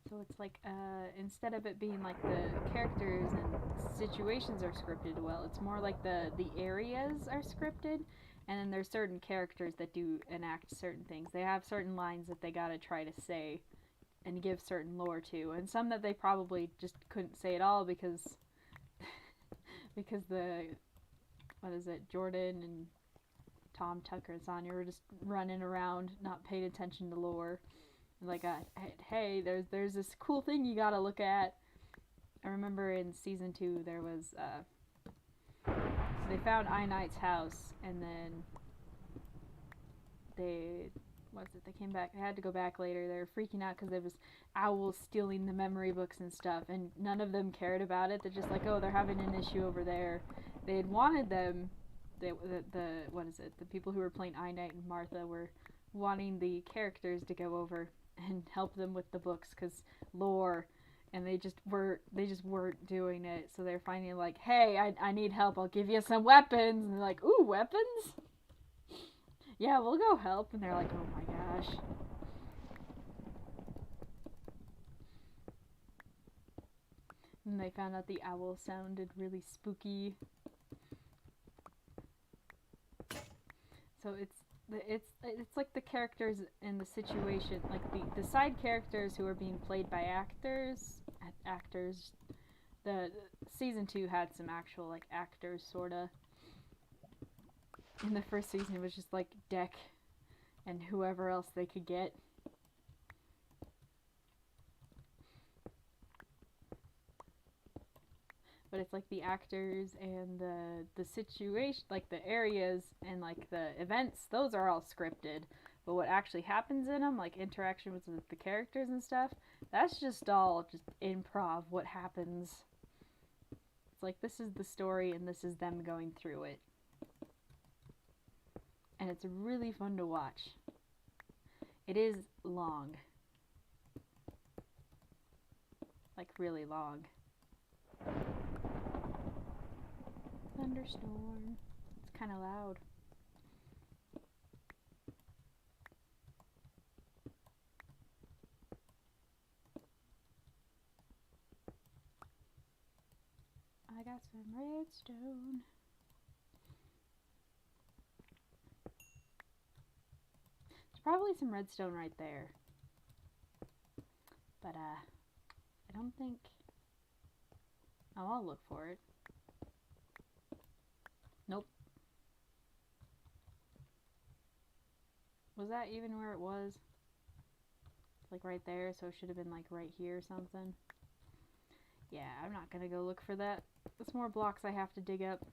So it's like, instead of it being like the characters and situations are scripted, well, it's more like the areas are scripted, and then there's certain characters that do enact certain things. They have certain lines that they gotta try to say and give certain lore to, and some that they probably just couldn't say at all because the, what is it, Jordan and Tom Tucker and Sonya were just running around, not paying attention to lore. Like, hey, there's this cool thing you gotta look at. I remember in season 2 there was, they found I Knight's house, and then they came back, they had to go back later. They were freaking out because there was owls stealing the memory books and stuff, and none of them cared about it. They're just like, oh, they're having an issue over there. They had wanted them, the people who were playing I Knight and Martha were wanting the characters to go over and help them with the books because lore, and they just weren't doing it. So they're finally like, hey, I need help, I'll give you some weapons. And they're like, ooh, weapons? Yeah, we'll go help. And they're like, oh my gosh. And they found out the owl sounded really spooky. So it's like the characters in the situation, like the side characters who are being played by actors. The season 2 had some actual like actors, sorta. In the first season, it was just like Deck and whoever else they could get. But it's like the actors and the situation, like the areas and like the events, those are all scripted. But what actually happens in them, like interaction with the characters and stuff, that's just all just improv, what happens. It's like, this is the story and this is them going through it. And it's really fun to watch. It is long. Like, really long. Thunderstorm. It's kind of loud. I got some redstone. There's probably some redstone right there. But, I don't think... Oh, I'll look for it. Nope. Was that even where it was? Like right there, so it should have been like right here or something. Yeah, I'm not gonna go look for that. It's more blocks I have to dig up.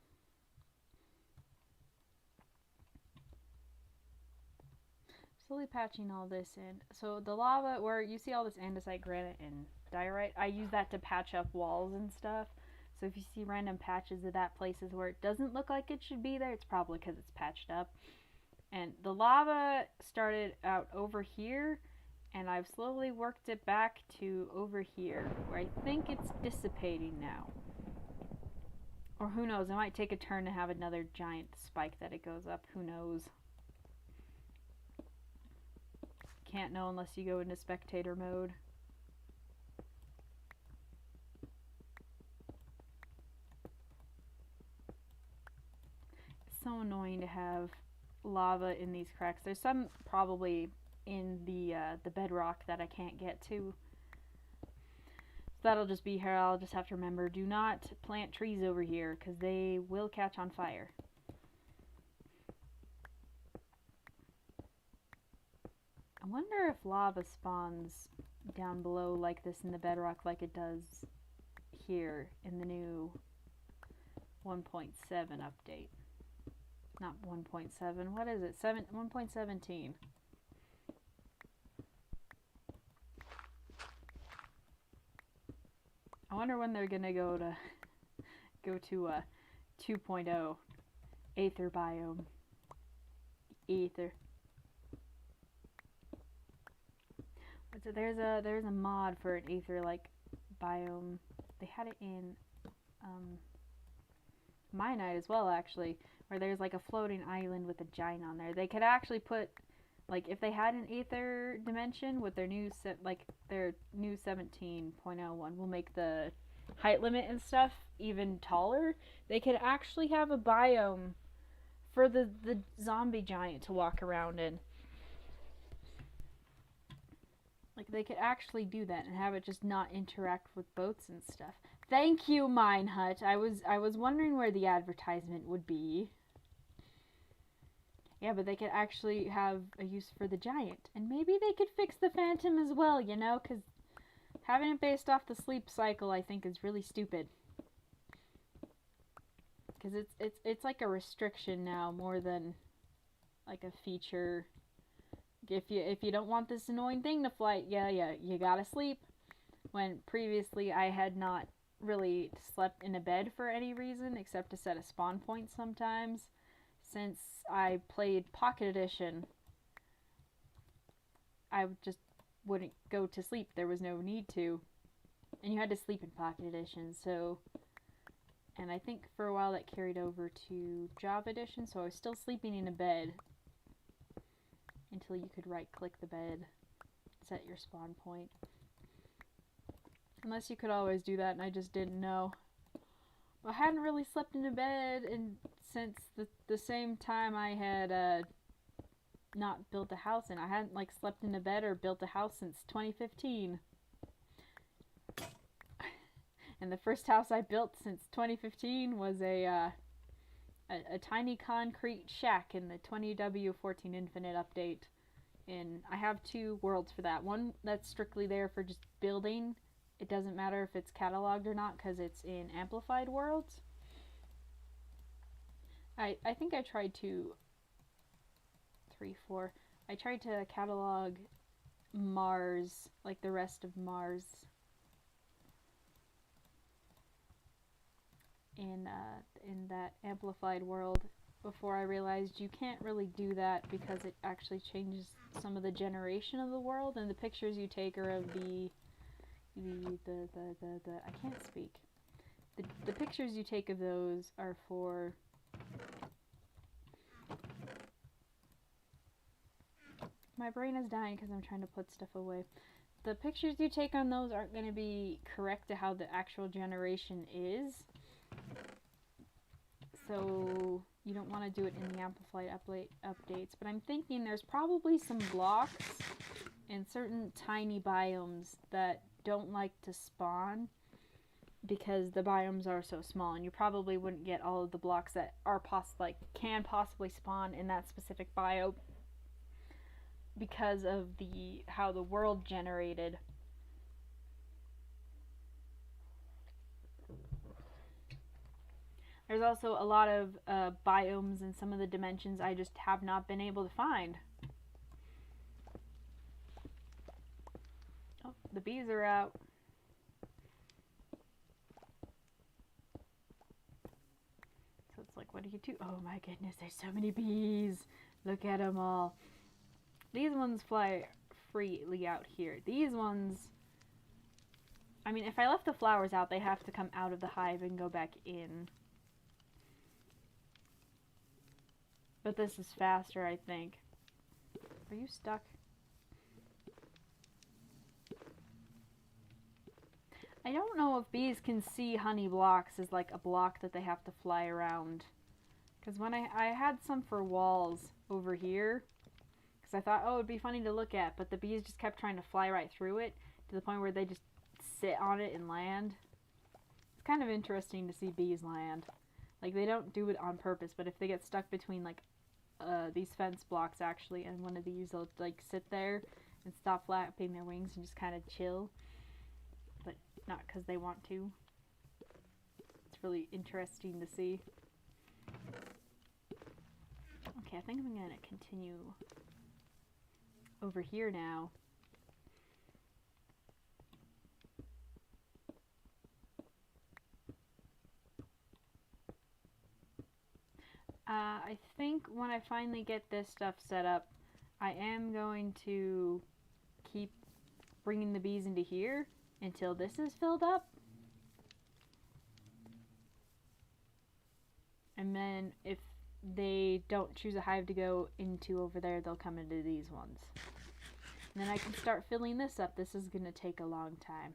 Slowly patching all this in. So the lava, where you see all this andesite, granite, and diorite, I use that to patch up walls and stuff. So if you see random patches of that places where it doesn't look like it should be there, it's probably because it's patched up. And the lava started out over here, and I've slowly worked it back to over here, where I think it's dissipating now. Or who knows, it might take a turn to have another giant spike that it goes up, who knows. Can't know unless you go into spectator mode. so annoying to have lava in these cracks. There's some probably in the bedrock that I can't get to. So that'll just be here. I'll just have to remember, do not plant trees over here because they will catch on fire. I wonder if lava spawns down below like this in the bedrock like it does here in the new 1.7 update. Not 1.7, what is it? 1.17. I wonder when they're gonna go to 2.0 Aether biome. Aether. So there's a mod for an Aether like biome. They had it in Minite as well, actually, where there's like a floating island with a giant on there. They could actually put, like, if they had an Aether dimension with their new their new 17.01 will make the height limit and stuff even taller. They could actually have a biome for the zombie giant to walk around in. Like, they could actually do that and have it just not interact with boats and stuff. Thank you, Mine Hut. I was wondering where the advertisement would be. Yeah, but they could actually have a use for the giant. And maybe they could fix the phantom as well, you know? Because having it based off the sleep cycle, I think, is really stupid. Because it's like a restriction now more than like a feature. If you don't want this annoying thing to fly, yeah, you gotta sleep. When previously I had not really slept in a bed for any reason except to set a spawn point sometimes. Since I played Pocket Edition, I just wouldn't go to sleep. There was no need to. And you had to sleep in Pocket Edition, so... And I think for a while that carried over to Java Edition, so I was still sleeping in a bed until you could right-click the bed, set your spawn point. Unless you could always do that, and I just didn't know. I hadn't really slept in a bed since the same time I had not built a house, and I hadn't like slept in a bed or built a house since 2015. And the first house I built since 2015 was a tiny concrete shack in the 20W14 Infinite update. And I have two worlds for that. One that's strictly there for just building. It doesn't matter if it's cataloged or not because it's in amplified worlds. I think I tried to... 3, 4. I tried to catalog Mars, like the rest of Mars, in that amplified world before I realized you can't really do that because it actually changes some of the generation of the world, and the pictures you take are of the I can't speak. The pictures you take of those are for my brain is dying because I'm trying to put stuff away. The pictures you take on those aren't going to be correct to how the actual generation is. So you don't want to do it in the amplified updates. But I'm thinking there's probably some blocks in certain tiny biomes that don't like to spawn because the biomes are so small, and you probably wouldn't get all of the blocks that are can possibly spawn in that specific biome because of how the world generated. There's also a lot of biomes in some of the dimensions I just have not been able to find. Oh, the bees are out. So it's like, what do you do? Oh my goodness, there's so many bees. Look at them all. These ones fly freely out here. These ones, I mean, if I left the flowers out, they have to come out of the hive and go back in. But this is faster, I think. Are you stuck? I don't know if bees can see honey blocks as like a block that they have to fly around Because when I had some for walls over here, because I thought, oh, it'd be funny to look at, but the bees just kept trying to fly right through it to the point where they just sit on it and land. It's kind of interesting to see bees land. Like, they don't do it on purpose, but if they get stuck between, like, these fence blocks, actually, and one of these, they'll, like, sit there and stop flapping their wings and just kind of chill. But not because they want to. It's really interesting to see. Okay, I think I'm going to continue over here now. I think when I finally get this stuff set up, I am going to keep bringing the bees into here until this is filled up. And then if they don't choose a hive to go into over there, they'll come into these ones. And then I can start filling this up. This is going to take a long time.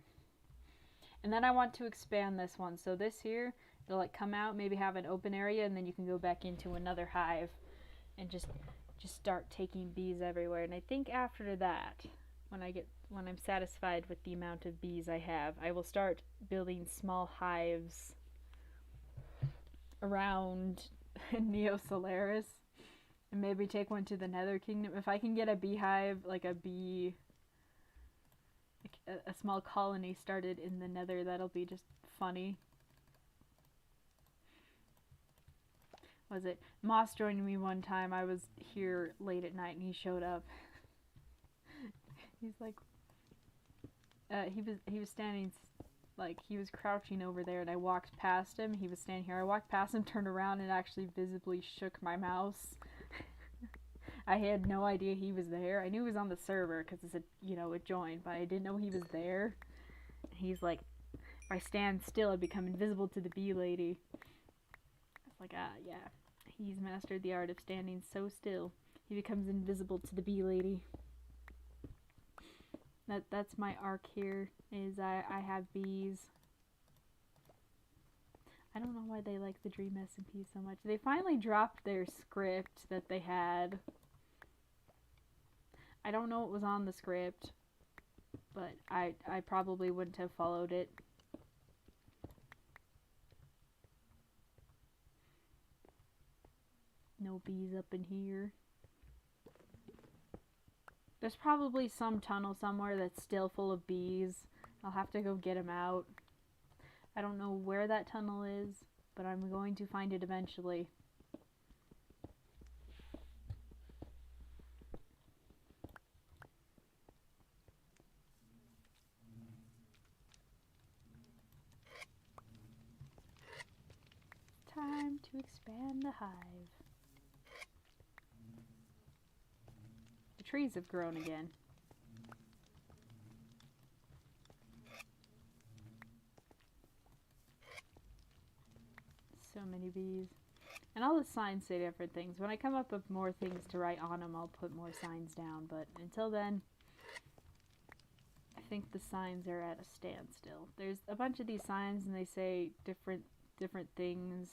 And then I want to expand this one. So this here, it'll like come out, maybe have an open area, and then you can go back into another hive and just start taking bees everywhere. And I think after that, when I'm satisfied with the amount of bees I have, I will start building small hives around Neo Solaris, and maybe take one to the Nether Kingdom. If I can get a beehive, like a small colony started in the Nether, that'll be just funny. Was it Moss joined me one time? I was here late at night and he showed up. He's like, he was standing, like, he was crouching over there, and I walked past him. He was standing here. I walked past him, turned around, and actually visibly shook my mouse. I had no idea he was there. I knew he was on the server because it said, you know, it joined, but I didn't know he was there. He's like, if I stand still, I become invisible to the bee lady. It's like, yeah. He's mastered the art of standing so still. He becomes invisible to the bee lady. That's my arc here, is I have bees. I don't know why they like the Dream SMP so much. They finally dropped their script that they had. I don't know what was on the script, but I probably wouldn't have followed it. No bees up in here. There's probably some tunnel somewhere that's still full of bees. I'll have to go get them out. I don't know where that tunnel is, but I'm going to find it eventually. Time to expand the hive. The trees have grown again. So many bees. And all the signs say different things. When I come up with more things to write on them, I'll put more signs down. But until then, I think the signs are at a standstill. There's a bunch of these signs and they say different things.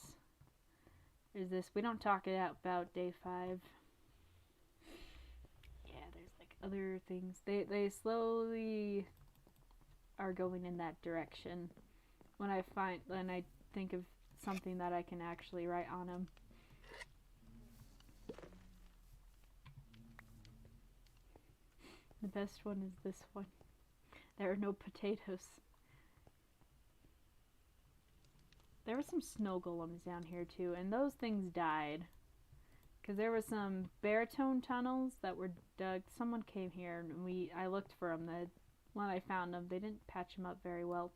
There's this, we don't talk it out about day 5. Yeah, there's like other things. They slowly are going in that direction. When I think of something that I can actually write on them. The best one is this one. There are no potatoes. There were some snow golems down here too, and those things died. Because there were some baritone tunnels that were dug. Someone came here and I looked for them. When I found them, they didn't patch them up very well.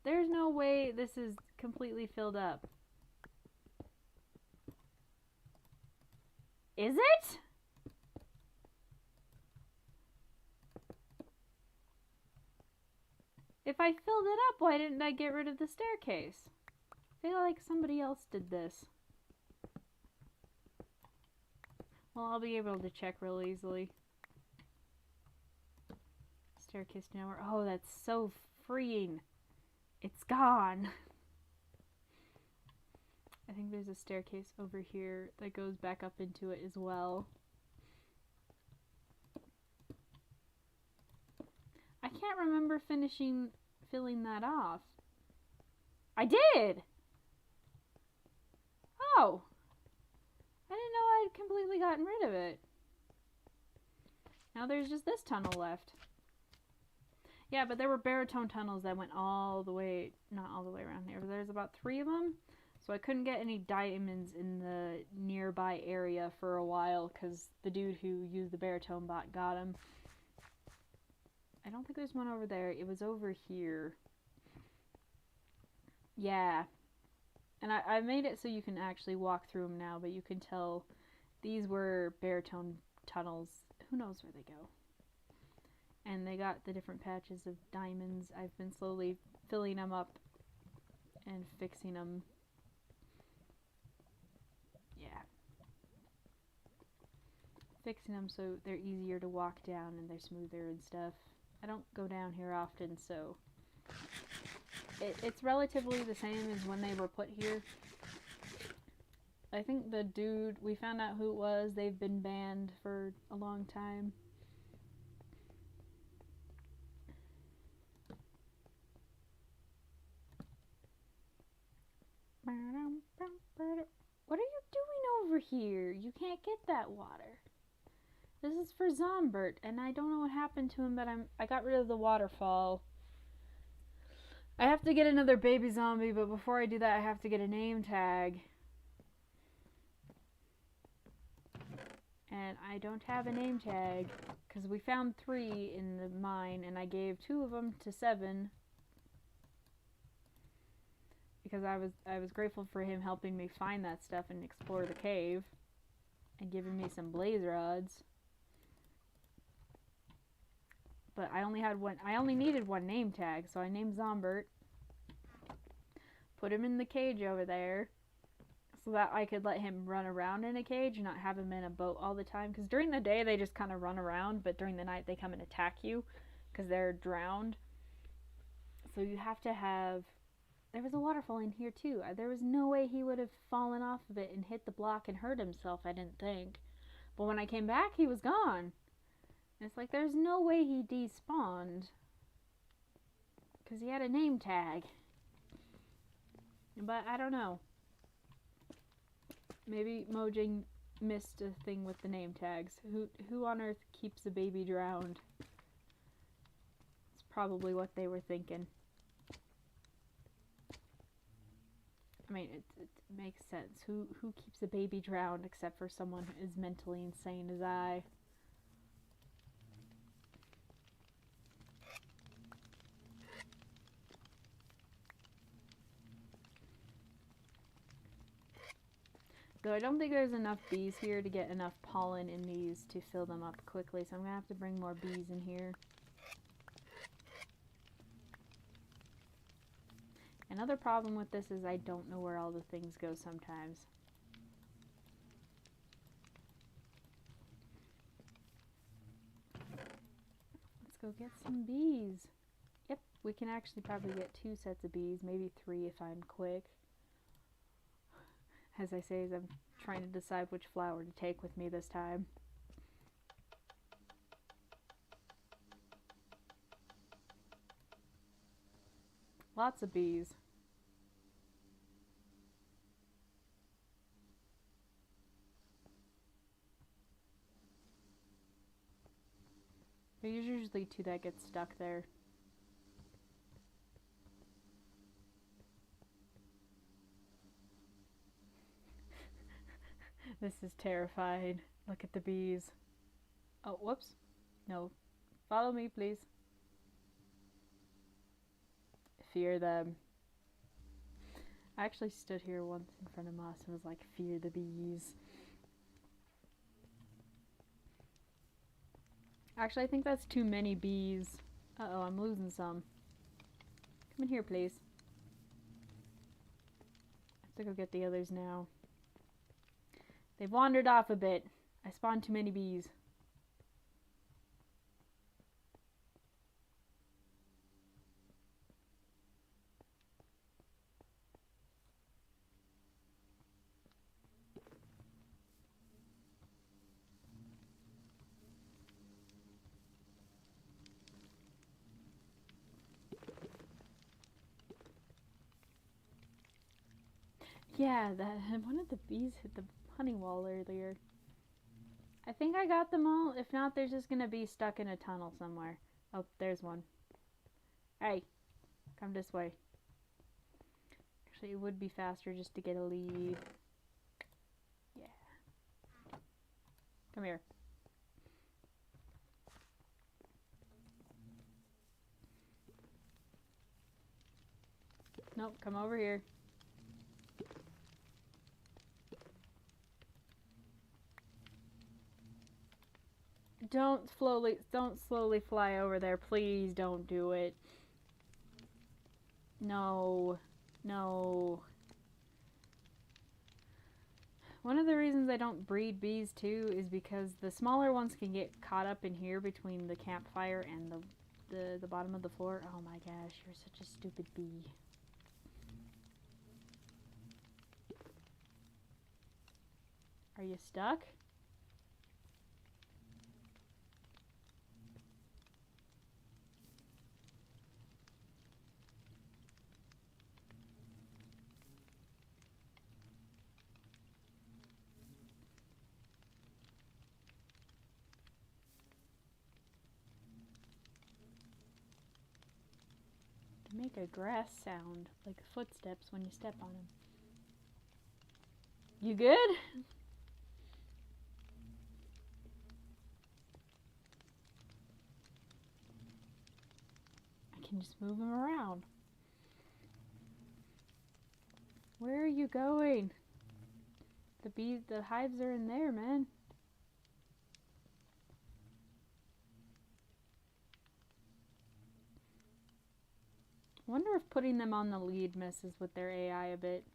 There's no way this is completely filled up. Is it? If I filled it up, why didn't I get rid of the staircase? I feel like somebody else did this. Well, I'll be able to check real easily. Staircase to nowhere. Oh, that's so freeing. It's gone. I think there's a staircase over here that goes back up into it as well. I can't remember filling that off. I did! Oh! I didn't know I'd completely gotten rid of it. Now there's just this tunnel left. Yeah, but there were baritone tunnels that went all the way, not all the way around here, but there's about 3 of them. So I couldn't get any diamonds in the nearby area for a while because the dude who used the baritone bot got them. I don't think there's one over there. It was over here. Yeah. And I made it so you can actually walk through them now, but you can tell these were baritone tunnels. Who knows where they go? And they got the different patches of diamonds. I've been slowly filling them up and fixing them. Yeah. Fixing them so they're easier to walk down and they're smoother and stuff. I don't go down here often, so it's relatively the same as when they were put here. I think the dude, we found out who it was. They've been banned for a long time. What are you doing over here? You can't get that water. This is for Zombert, and I don't know what happened to him, but I got rid of the waterfall. I have to get another baby zombie, but before I do that, I have to get a name tag. And I don't have a name tag, because we found 3 in the mine, and I gave 2 of them to 7. Because I was grateful for him helping me find that stuff and explore the cave. And giving me some blaze rods. But I only needed 1 name tag, so I named Zombert. Put him in the cage over there. So that I could let him run around in a cage and not have him in a boat all the time. Because during the day they just kind of run around, but during the night they come and attack you. Because they're drowned. So you have to have... There was a waterfall in here too. There was no way he would have fallen off of it and hit the block and hurt himself, I didn't think. But when I came back, he was gone. And it's like, there's no way he despawned. Because he had a name tag. But I don't know. Maybe Mojang missed a thing with the name tags. Who on earth keeps a baby drowned? It's probably what they were thinking. I mean, it makes sense. Who keeps a baby drowned except for someone who is mentally insane as I? Though I don't think there's enough bees here to get enough pollen in these to fill them up quickly, so I'm going to have to bring more bees in here. Another problem with this is I don't know where all the things go sometimes. Let's go get some bees. Yep, we can actually probably get 2 sets of bees, maybe 3 if I'm quick. As I say, as I'm trying to decide which flower to take with me this time. Lots of bees. There's usually 2 that get stuck there. This is terrified. Look at the bees. Oh, whoops. No. Follow me, please. Fear them. I actually stood here once in front of Moss and was like, fear the bees. Actually, I think that's too many bees. Uh-oh, I'm losing some. Come in here, please. I have to go get the others now. They've wandered off a bit. I spawned too many bees. yeah, one of the bees hit the honey wall earlier. I think I got them all. If not, they're just gonna be stuck in a tunnel somewhere. Oh, there's one. Hey, come this way. Actually, it would be faster just to get a lead. Yeah. Come here. Nope, come over here. Don't slowly fly over there. Please don't do it. No. No. One of the reasons I don't breed bees too is because the smaller ones can get caught up in here between the campfire and the bottom of the floor. Oh my gosh, you're such a stupid bee. Are you stuck? They make a grass sound, like footsteps when you step on them. You good? I can just move them around. Where are you going? The hives are in there, man. I wonder if putting them on the lead messes with their AI a bit.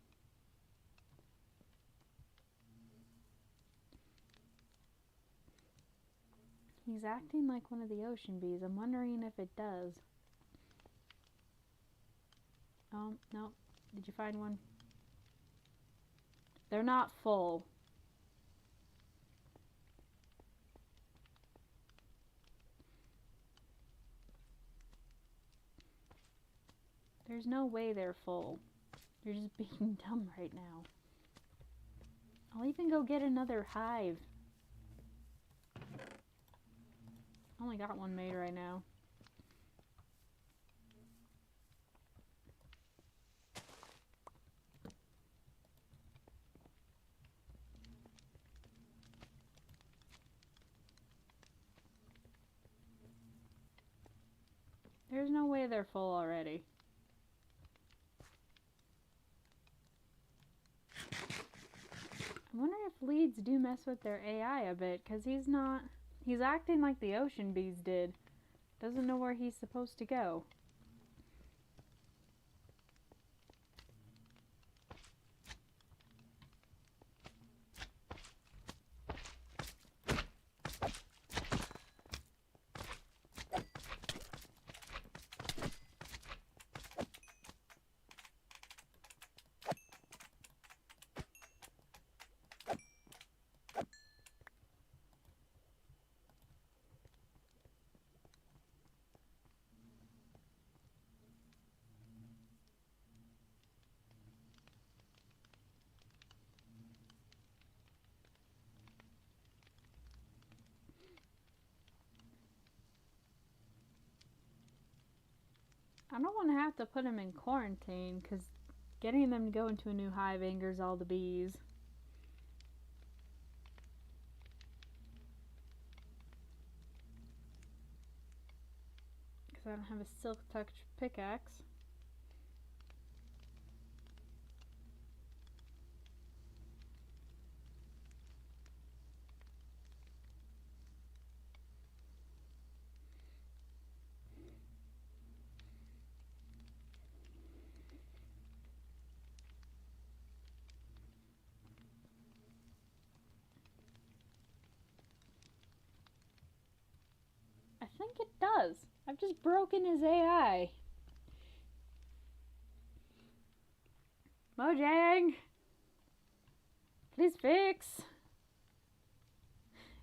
He's acting like one of the ocean bees. I'm wondering if it does. Oh, no. Did you find one? They're not full. There's no way they're full. You're just being dumb right now. I'll even go get another hive. I only got one made right now. There's no way they're full already. I wonder if leads do mess with their AI a bit, because he's acting like the ocean bees did. Doesn't know where he's supposed to go. I don't want to have to put him in quarantine, because getting them to go into a new hive angers all the bees. Because I don't have a silk touch pickaxe. I think it does. I've just broken his AI. Mojang! Please fix!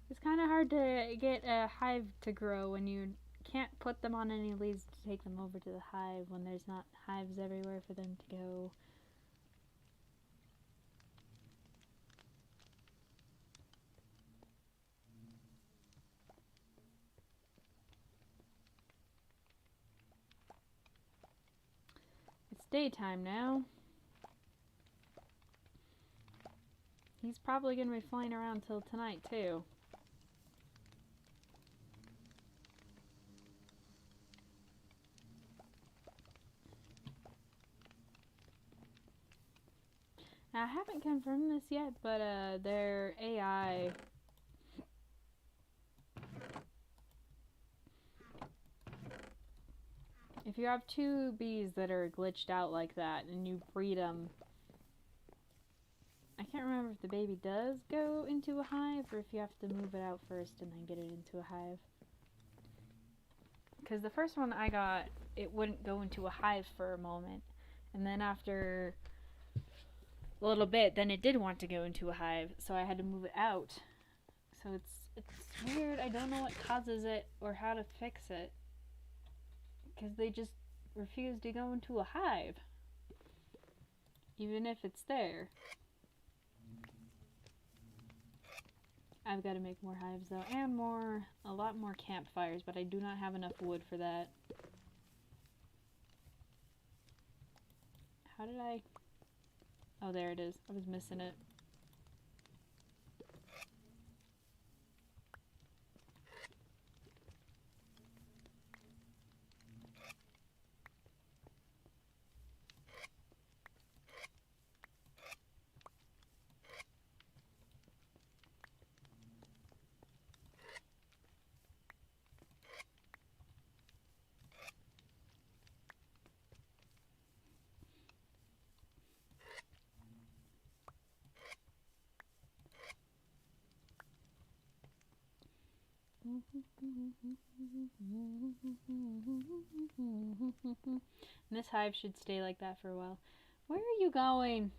It's kind of hard to get a hive to grow when you can't put them on any leaves to take them over to the hive when there's not hives everywhere for them to go. daytime now. He's probably going to be flying around till tonight, too. Now, I haven't confirmed this yet, but their AI... If you have two bees that are glitched out like that and you breed them, I can't remember if the baby does go into a hive or if you have to move it out first and then get it into a hive. Because the first one I got, it wouldn't go into a hive for a moment. And then after a little bit, then it did want to go into a hive, so I had to move it out. So it's weird. I don't know what causes it or how to fix it. Because they just refuse to go into a hive. Even if it's there. I've got to make more hives though, and a lot more campfires, but I do not have enough wood for that. How did I... Oh, there it is. I was missing it. And this hive should stay like that for a while. Where are you going?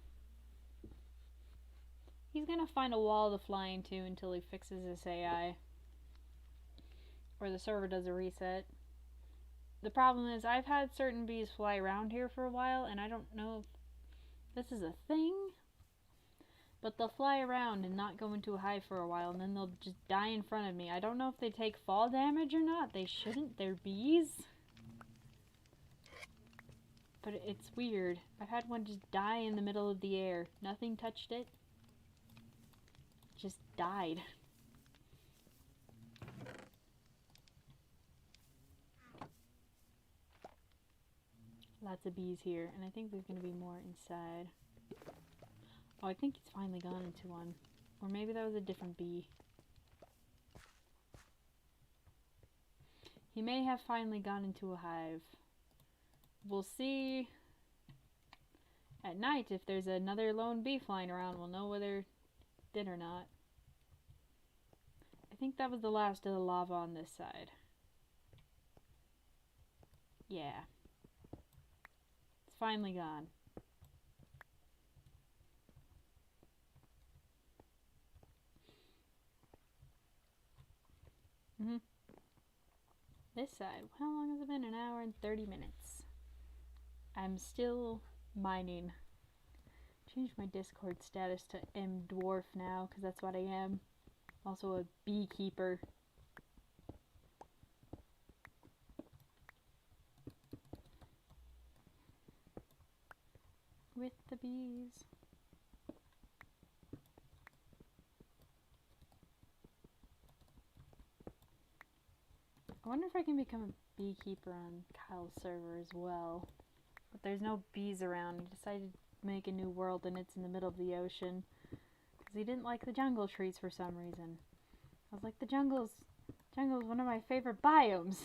He's gonna find a wall to fly into until he fixes his AI. Or the server does a reset. The problem is I've had certain bees fly around here for a while and I don't know if this is a thing. But they'll fly around and not go into a hive for a while, and then they'll just die in front of me. I don't know if they take fall damage or not. They shouldn't. They're bees. But it's weird. I've had one just die in the middle of the air. Nothing touched it. Just died. Lots of bees here, and I think there's going to be more inside. Oh, I think he's finally gone into one. Or maybe that was a different bee. He may have finally gone into a hive. We'll see at night if there's another lone bee flying around. We'll know whether it did or not. I think that was the last of the lava on this side. Yeah. It's finally gone. This side, how long has it been? An hour and 30 minutes. I'm still mining. Changed my Discord status to M Dwarf now, because that's what I am. Also a beekeeper. With the bees. I wonder if I can become a beekeeper on Kyle's server as well. But there's no bees around. He decided to make a new world and it's in the middle of the ocean. Because he didn't like the jungle trees for some reason. I was like, the jungle's one of my favorite biomes.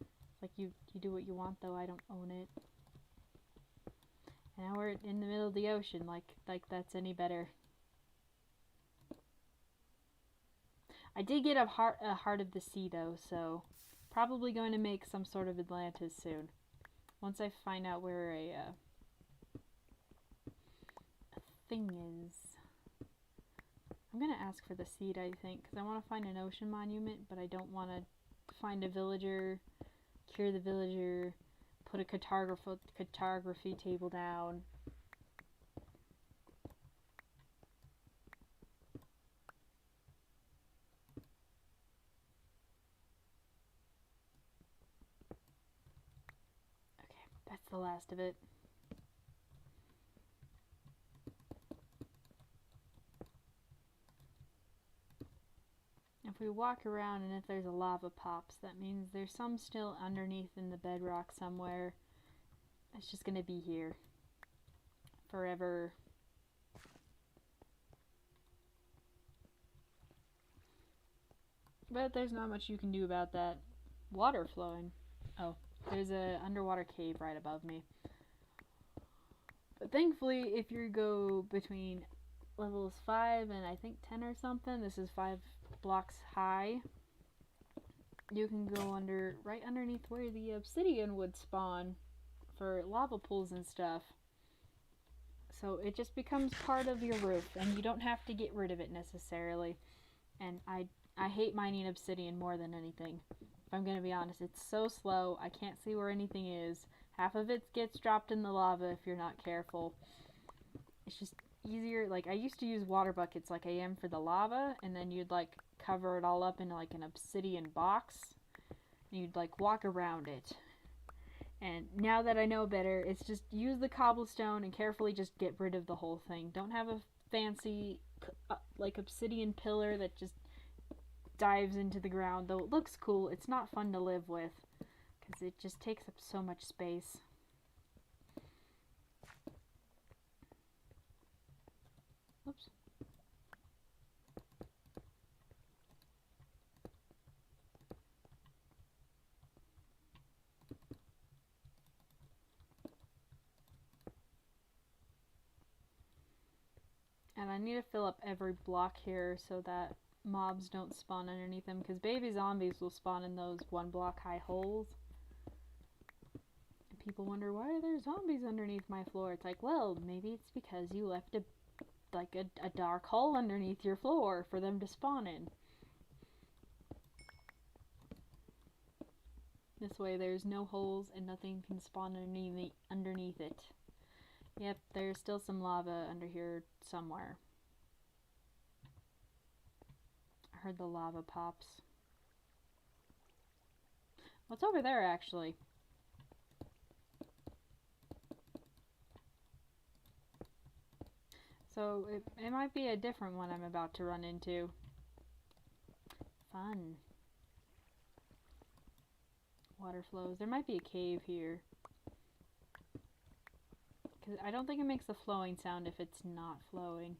It's like, you do what you want though, I don't own it. And now we're in the middle of the ocean, like that's any better. I did get a heart of the sea though, so probably going to make some sort of Atlantis soon. Once I find out where a thing is. I'm going to ask for the seed, I think, because I want to find an ocean monument, but I don't want to find a villager, cure the villager, put a cartography table down. Okay, that's the last of it. we walk around and if there's a lava pops, that means there's some still underneath in the bedrock somewhere. It's just gonna be here forever. But there's not much you can do about that. Water flowing. Oh, there's a underwater cave right above me. But thankfully, if you go between levels 5 and I think 10 or something, this is 5 blocks high, you can go under, right underneath where the obsidian would spawn for lava pools and stuff. So it just becomes part of your roof, and you don't have to get rid of it necessarily. And I hate mining obsidian more than anything. If I'm gonna be honest, it's so slow, I can't see where anything is. Half of it gets dropped in the lava if you're not careful. It's just easier. Like, I used to use water buckets like I am for the lava, and then you'd like cover it all up in like an obsidian box, and you'd like walk around it. And now that I know better, it's just use the cobblestone and carefully just get rid of the whole thing. Don't have a fancy like obsidian pillar that just dives into the ground. Though it looks cool, it's not fun to live with because it just takes up so much space. Oops. And I need to fill up every block here so that mobs don't spawn underneath them, because baby zombies will spawn in those 1 block high holes. And people wonder, why are there zombies underneath my floor? It's like, well, maybe it's because you left a dark hole underneath your floor for them to spawn in. This way there's no holes and nothing can spawn underneath it. Yep, there's still some lava under here somewhere. I heard the lava pops. What's over there, actually? So, it might be a different one I'm about to run into. Fun. Water flows. There might be a cave here. Because I don't think it makes a flowing sound if it's not flowing.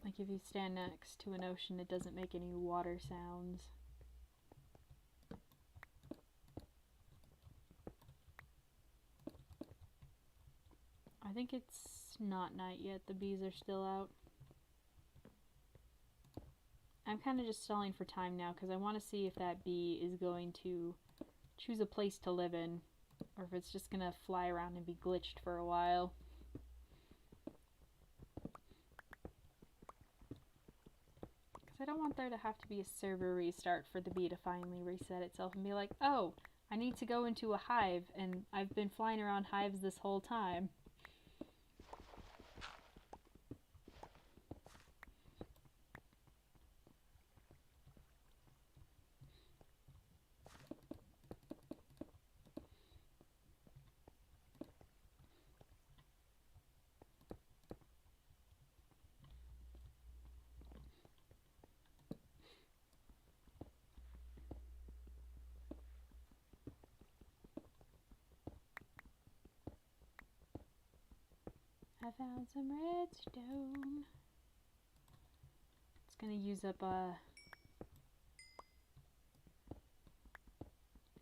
Like if you stand next to an ocean, it doesn't make any water sounds. I think it's not night yet. The bees are still out. I'm kind of just stalling for time now because I want to see if that bee is going to choose a place to live in, or if it's just going to fly around and be glitched for a while. Because I don't want there to have to be a server restart for the bee to finally reset itself and be like, oh, I need to go into a hive, and I've been flying around hives this whole time. I found some redstone. It's gonna use up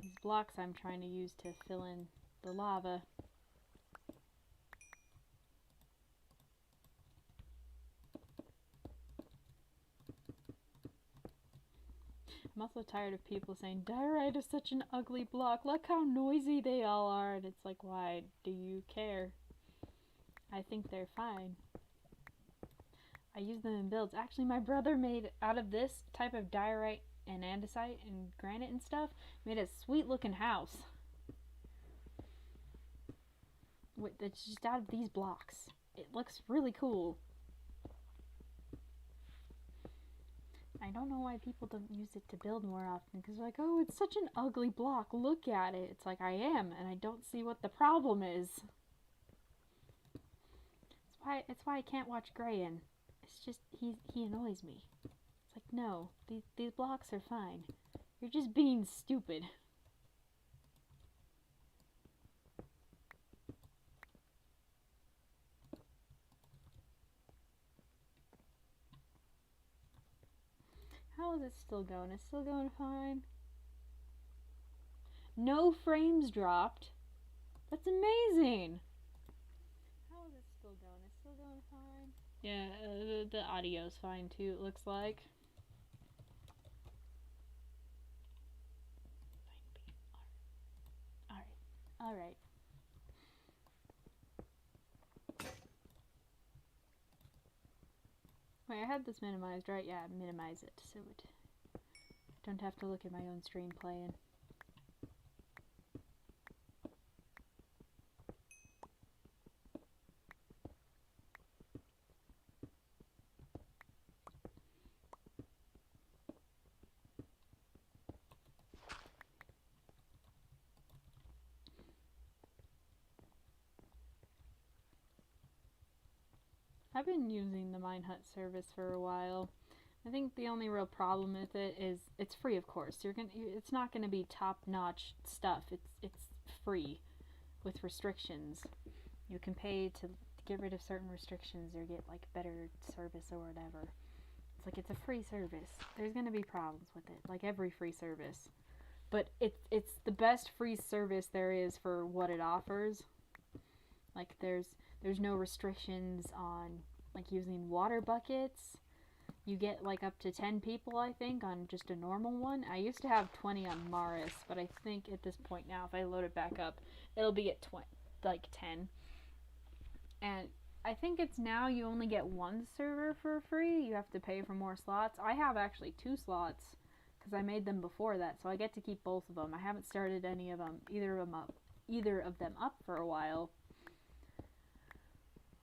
these blocks I'm trying to use to fill in the lava. I'm also tired of people saying, diorite is such an ugly block, look how noisy they all are, and it's like, why do you care? I think they're fine. I use them in builds. Actually, my brother made, out of this type of diorite and andesite and granite and stuff, made a sweet looking house. It's just out of these blocks. It looks really cool. I don't know why people don't use it to build more often, because they're like, oh, it's such an ugly block, look at it. It's like, I am, and I don't see what the problem is. It's why I can't watch Grayin. It's just, he annoys me. It's like, no, these blocks are fine. You're just being stupid. How is it still going? It's still going fine. No frames dropped. That's amazing. How is it still going? It's still going fine. Yeah, the audio's fine too, it looks like. Alright. Wait, I had this minimized, right? Yeah, minimize it so it don't have to look at my own stream playing. I've been using the Minehut service for a while. I think the only real problem with it is it's free, of course. It's not gonna be top-notch stuff. It's free with restrictions. You can pay to get rid of certain restrictions or get like better service or whatever. It's like it's a free service. There's gonna be problems with it, like every free service. But it's the best free service there is for what it offers. Like there's no restrictions on like using water buckets. You get like up to 10 people, I think, on just a normal one. I used to have 20 on Maris, but I think at this point now, if I load it back up, it'll be at 10. And I think it's now you only get one server for free. You have to pay for more slots. I have actually 2 slots because I made them before that, so I get to keep both of them. I haven't started either of them up for a while.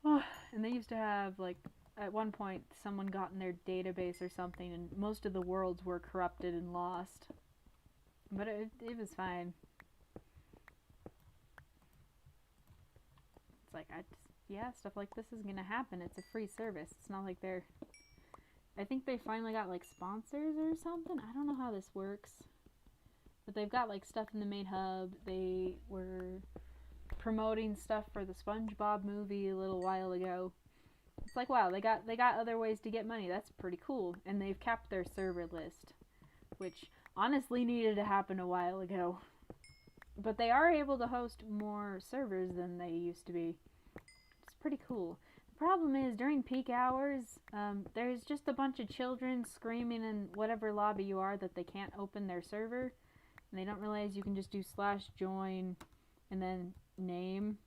Oh, and they used to have like at one point someone got in their database or something and most of the worlds were corrupted and lost. But it was fine. It's like, yeah, stuff like this is gonna happen. It's a free service. It's not like I think they finally got like sponsors or something. I don't know how this works. But they've got like stuff in the main hub. They were promoting stuff for the SpongeBob movie a little while ago. It's like, wow, they got other ways to get money. That's pretty cool. And they've capped their server list, which honestly needed to happen a while ago. But they are able to host more servers than they used to be. It's pretty cool. The problem is during peak hours, there's just a bunch of children screaming in whatever lobby you are that they can't open their server. And they don't realize you can just do /join and then name.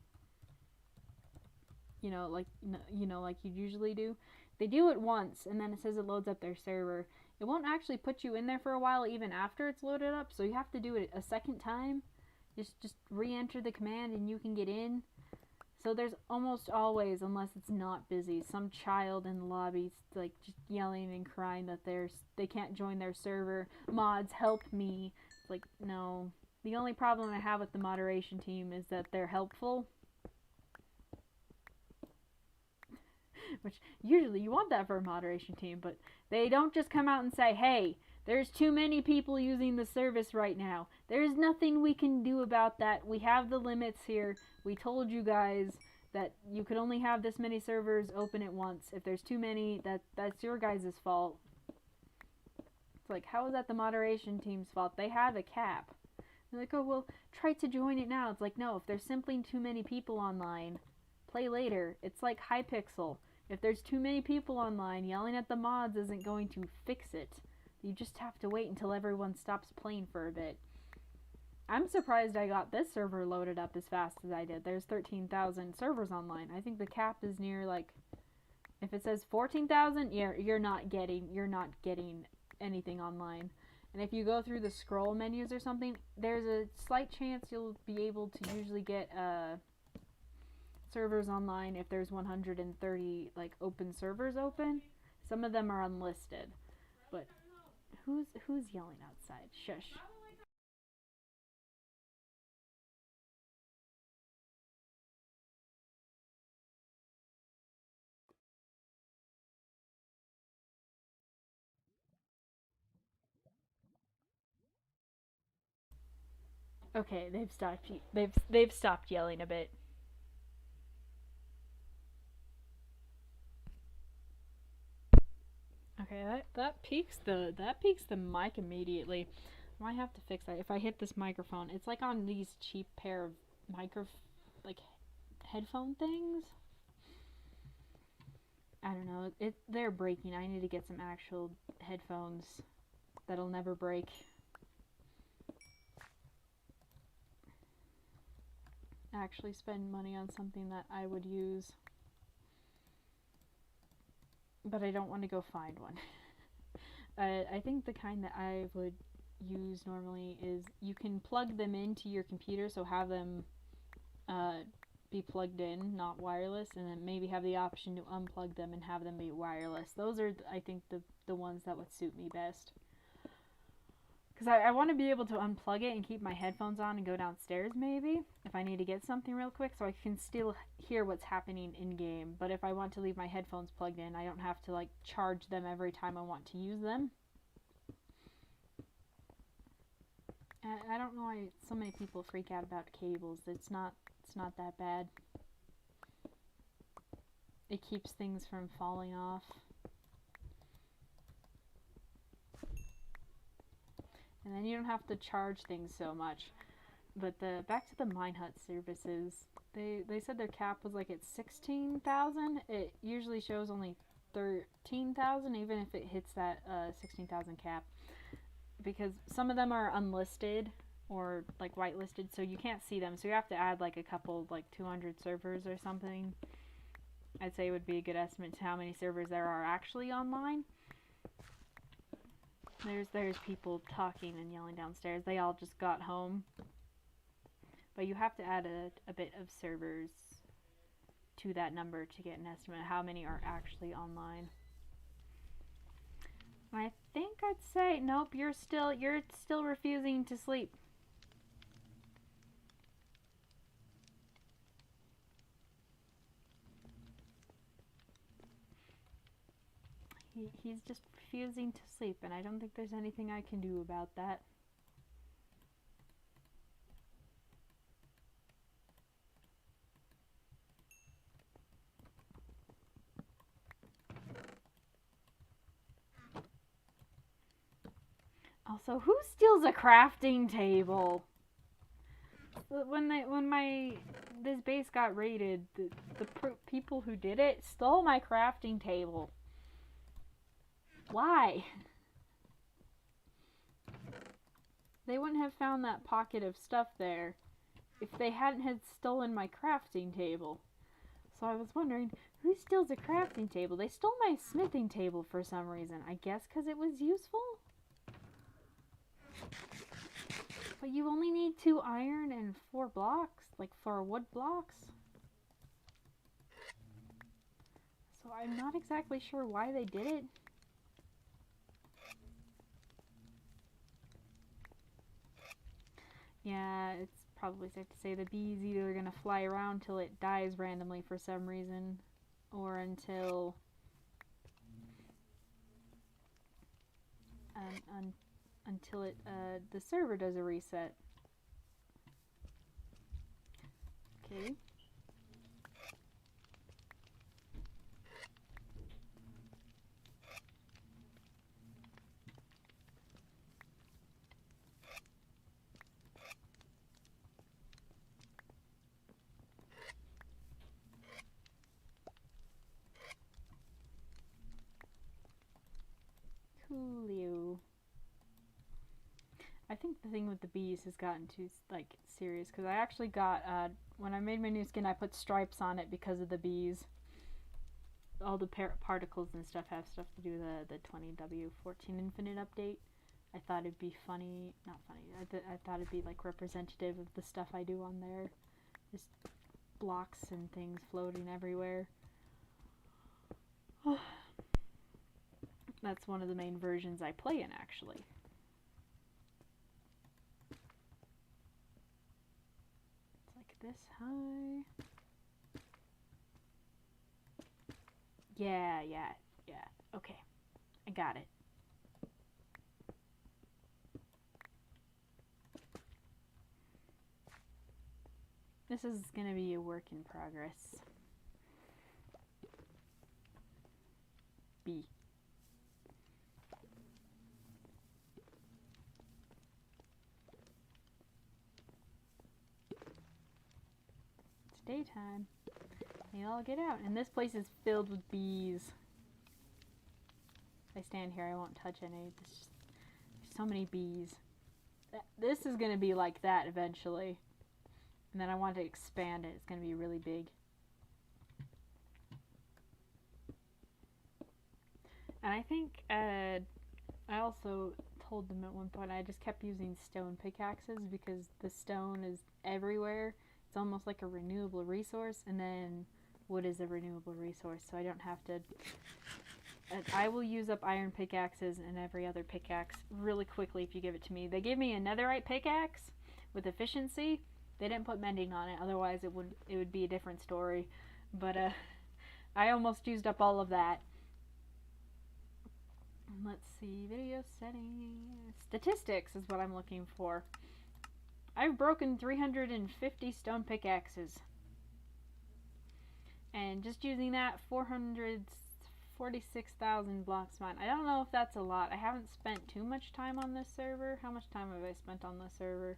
Like you usually do. They do it once, and then it says it loads up their server. It won't actually put you in there for a while, even after it's loaded up. So you have to do it a second time. Just re-enter the command, and you can get in. So there's almost always, unless it's not busy, some child in the lobby like just yelling and crying that they can't join their server. Mods, help me! It's like, no. The only problem I have with the moderation team is that they're helpful. Which usually you want that for a moderation team, but they don't just come out and say, hey, there's too many people using the service right now. There's nothing we can do about that. We have the limits here. We told you guys that you could only have this many servers open at once. If there's too many, that's your guys' fault. It's like, how is that the moderation team's fault? They have a cap. They're like, oh, well, try to join it now. It's like, no, if there's simply too many people online, play later. It's like Hypixel. If there's too many people online, yelling at the mods isn't going to fix it. You just have to wait until everyone stops playing for a bit. I'm surprised I got this server loaded up as fast as I did. There's 13,000 servers online. I think the cap is near like, if it says 14,000, you're not getting anything online. And if you go through the scroll menus or something, there's a slight chance you'll be able to usually get servers online if there's 130 like open servers open. Some of them are unlisted. But who's yelling outside? Shush. Okay, they've stopped yelling a bit. Okay, that peaks the mic immediately. I might have to fix that. If I hit this microphone, it's like on these cheap pair of like headphone things. I don't know. They're breaking. I need to get some actual headphones that'll never break. Actually spend money on something that I would use. But I don't want to go find one. I think the kind that I would use normally is you can plug them into your computer, so have them be plugged in, not wireless, and then maybe have the option to unplug them and have them be wireless. Those are, I think, the ones that would suit me best. Because I want to be able to unplug it and keep my headphones on and go downstairs maybe if I need to get something real quick, so I can still hear what's happening in game. But if I want to leave my headphones plugged in, I don't have to like charge them every time I want to use them. I don't know why so many people freak out about cables. It's not that bad. It keeps things from falling off. And then you don't have to charge things so much. But back to the Mine Hut services, they said their cap was like at 16,000. It usually shows only 13,000, even if it hits that 16,000 cap, because some of them are unlisted or like whitelisted, so you can't see them. So you have to add like a couple, like 200 servers or something. I'd say would be a good estimate to how many servers there are actually online. There's people talking and yelling downstairs. They all just got home. But you have to add a bit of servers to that number to get an estimate of how many are actually online. I think I'd say nope, you're still refusing to sleep. He's just refusing to sleep, and I don't think there's anything I can do about that. Also, who steals a crafting table? When this base got raided, the people who did it stole my crafting table. Why? They wouldn't have found that pocket of stuff there if they hadn't had stolen my crafting table. So I was wondering, who steals a crafting table? They stole my smithing table for some reason. I guess because it was useful? But you only need 2 iron and 4 blocks, like 4 wood blocks. So I'm not exactly sure why they did it. Yeah, it's probably safe to say the bee's either gonna fly around till it dies randomly for some reason, or until the server does a reset. Okay. Coolio. I think the thing with the bees has gotten too like serious, because I actually got when I made my new skin, I put stripes on it because of the bees. All the particles and stuff have stuff to do with the 20W14 Infinite update. I thought it'd be funny, not funny. I thought it'd be like representative of the stuff I do on there. Just blocks and things floating everywhere. That's one of the main versions I play in, actually. It's like this high. Yeah. Okay, I got it. This is gonna be a work in progress. B. It's daytime. They all get out, and this place is filled with bees. If I stand here, I won't touch any. There's so many bees. This is gonna be like that eventually. And then I want to expand it. It's gonna be really big. And I think I also told them at one point I just kept using stone pickaxes because the stone is everywhere. It's almost like a renewable resource, and then wood is a renewable resource, so I don't have to. And I will use up iron pickaxes and every other pickaxe really quickly if you give it to me. They gave me a netherite pickaxe with efficiency. They didn't put mending on it, otherwise it would be a different story. But I almost used up all of that. Let's see, video settings. Statistics is what I'm looking for. I've broken 350 stone pickaxes. And just using that, 446,000 blocks mined. I don't know if that's a lot. I haven't spent too much time on this server. How much time have I spent on this server?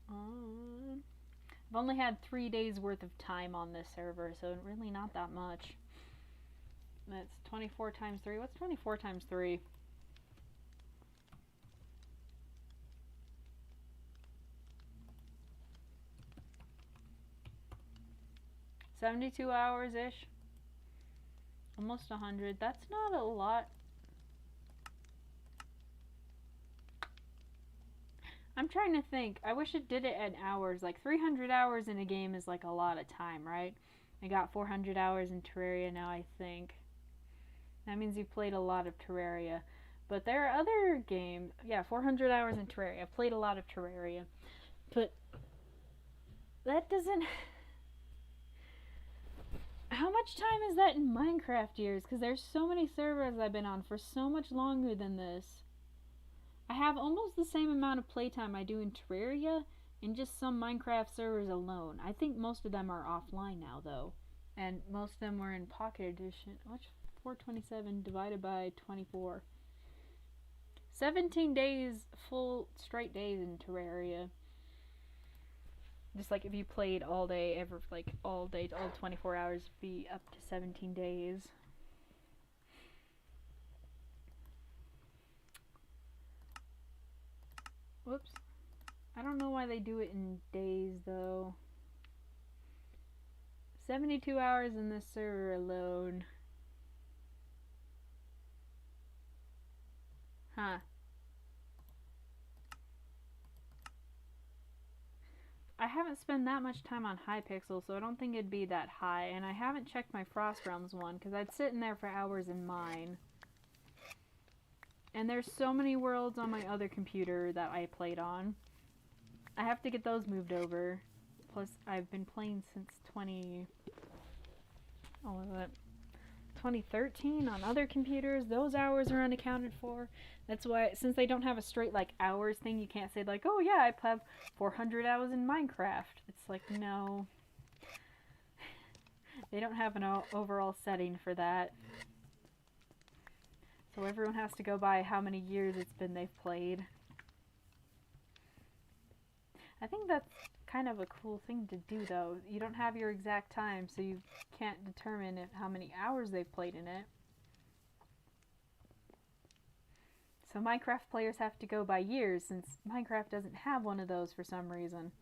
I've only had 3 days worth of time on this server, so really not that much. That's 24 times 3. What's 24 times 3? $72 hours-ish. Almost 100. That's not a lot. I'm trying to think. I wish it did it in hours. Like 300 hours in a game is like a lot of time, right? I got 400 hours in Terraria now, I think. That means you've played a lot of Terraria. But there are other games. Yeah, 400 hours in Terraria. I've played a lot of Terraria. But that doesn't... How much time is that in Minecraft years? Because there's so many servers I've been on for so much longer than this. I have almost the same amount of playtime I do in Terraria in just some Minecraft servers alone. I think most of them are offline now, though. And most of them were in Pocket Edition. What's 427 divided by 24? 17 days, full straight days in Terraria. Just like if you played all day, all 24 hours, would be up to 17 days. Whoops. I don't know why they do it in days, though. 72 hours in this server alone. Huh. I haven't spent that much time on Hypixel, so I don't think it'd be that high. And I haven't checked my Frost Realms one, because I'd sit in there for hours in mine. And there's so many worlds on my other computer that I played on. I have to get those moved over. Plus, I've been playing since 2013 on other computers. Those hours are unaccounted for. That's why, since they don't have a straight, like, hours thing, you can't say, like, oh yeah, I have 400 hours in Minecraft. It's like, no. They don't have an overall setting for that. So everyone has to go by how many years it's been they've played. I think that's kind of a cool thing to do, though. You don't have your exact time, so you can't determine how many hours they've played in it. So Minecraft players have to go by years, since Minecraft doesn't have one of those for some reason.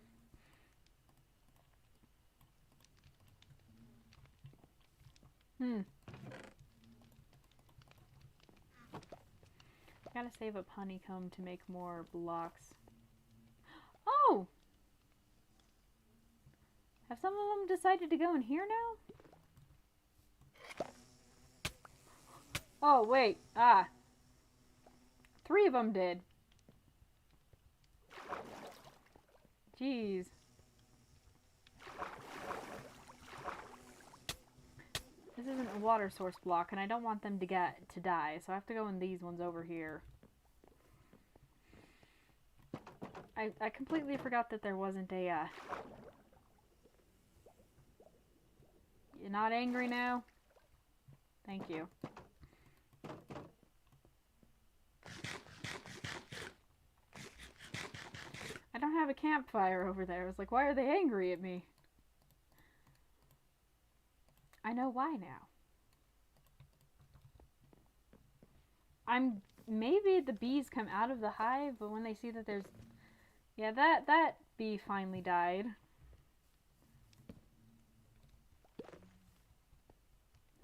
Gotta save up honeycomb to make more blocks. Oh! Have some of them decided to go in here now? Oh, wait. 3 of them did. Jeez. This isn't a water source block, and I don't want them to die, so I have to go in these ones over here. I completely forgot that there wasn't a, You're not angry now? Thank you. I don't have a campfire over there. I was like, why are they angry at me? I know why now. Maybe the bees come out of the hive, but when they see that there's... Yeah, that bee finally died.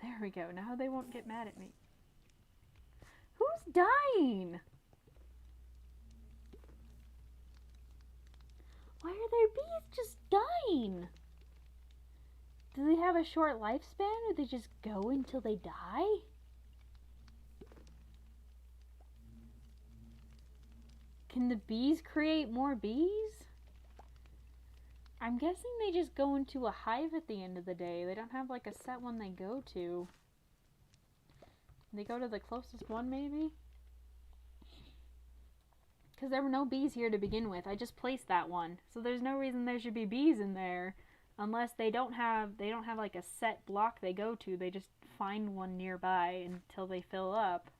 There we go. Now they won't get mad at me. Who's dying? Why are there bees just dying? Do they have a short lifespan, or they just go until they die? Can the bees create more bees? I'm guessing they just go into a hive at the end of the day. They don't have like a set one they go to. They go to the closest one maybe? Because there were no bees here to begin with. I just placed that one. So there's no reason there should be bees in there. Unless they don't have like a set block they go to. They just find one nearby until they fill up.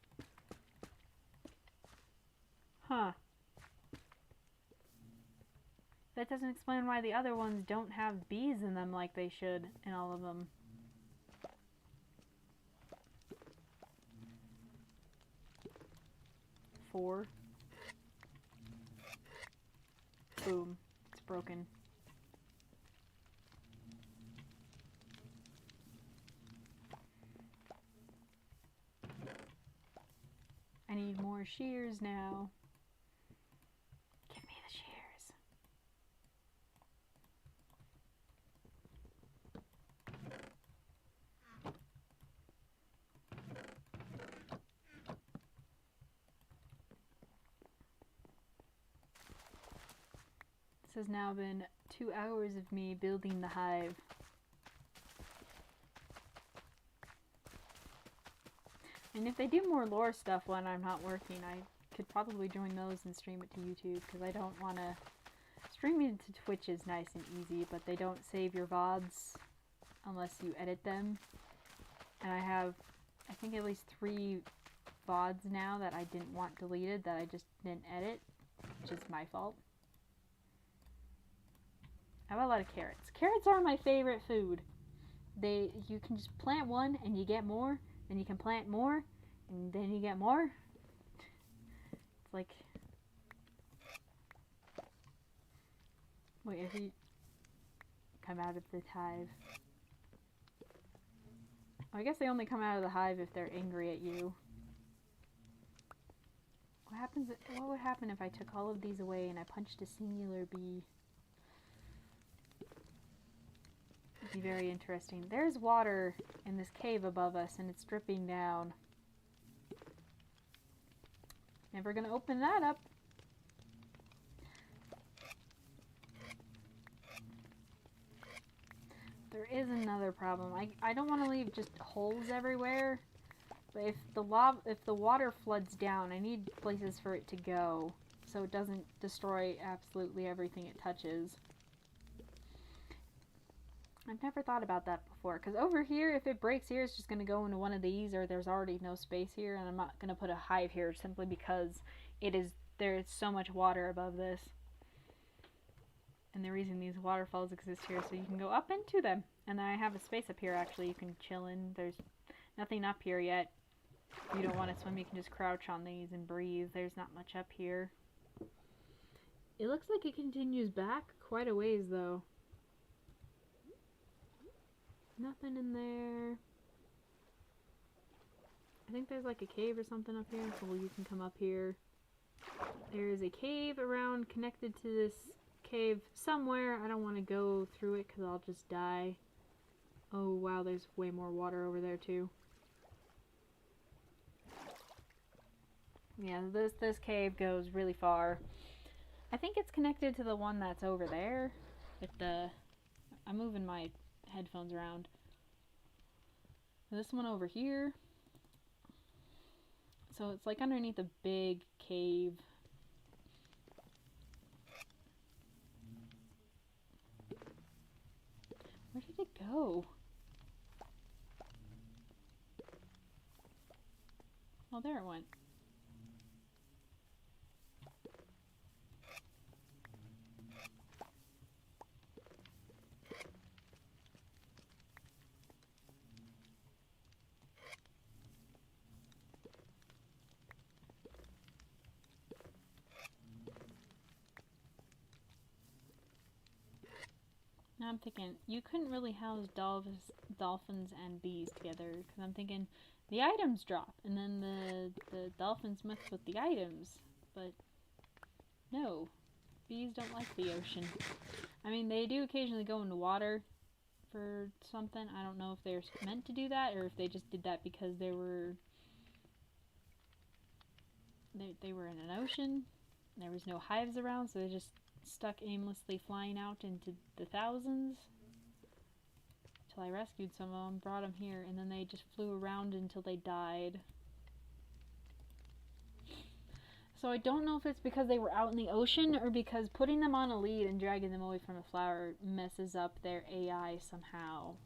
Huh. That doesn't explain why the other ones don't have bees in them like they should in all of them. Four. Boom. It's broken. I need more shears now. Give me the shears. This has now been 2 hours of me building the hive. And if they do more lore stuff when I'm not working, I could probably join those and stream it to YouTube, because I don't want to... Streaming to Twitch is nice and easy, but they don't save your VODs unless you edit them. And I have, I think, at least 3 VODs now that I didn't want deleted that I just didn't edit, which is my fault. I have a lot of carrots. Carrots are my favorite food. You can just plant one and you get more, then you can plant more, and then you get more. It's like... Wait, if you come out of the hive... I guess they only come out of the hive if they're angry at you. What would happen if I took all of these away and I punched a singular bee? It'd be very interesting. There's water in this cave above us and it's dripping down. Never gonna open that up. There is another problem. I don't want to leave just holes everywhere, but if the water floods down, I need places for it to go so it doesn't destroy absolutely everything it touches. I've never thought about that before, because over here, if it breaks here, it's just going to go into one of these, or there's already no space here, and I'm not going to put a hive here simply because there's so much water above this. And the reason these waterfalls exist here so you can go up into them. And I have a space up here actually you can chill in. There's nothing up here yet. If you don't want to swim, you can just crouch on these and breathe. There's not much up here. It looks like it continues back quite a ways though. Nothing in there. I think there's like a cave or something up here, so you can come up here. There is a cave around connected to this cave somewhere. I don't want to go through it because I'll just die. Oh wow, there's way more water over there too. Yeah, this cave goes really far. I think it's connected to the one that's over there. I'm moving my headphones around. This one over here. So it's like underneath a big cave. go? Oh, there it went. Now I'm thinking, you couldn't really house dolphins and bees together, because I'm thinking the items drop, and then the dolphins mess with the items, but no, bees don't like the ocean. I mean, they do occasionally go into water for something. I don't know if they're meant to do that, or if they just did that because they were in an ocean, and there was no hives around, so they just stuck aimlessly flying out into the thousands. Till I rescued some of them, brought them here, and then they just flew around until they died. So I don't know if it's because they were out in the ocean, or because putting them on a lead and dragging them away from a flower messes up their AI somehow.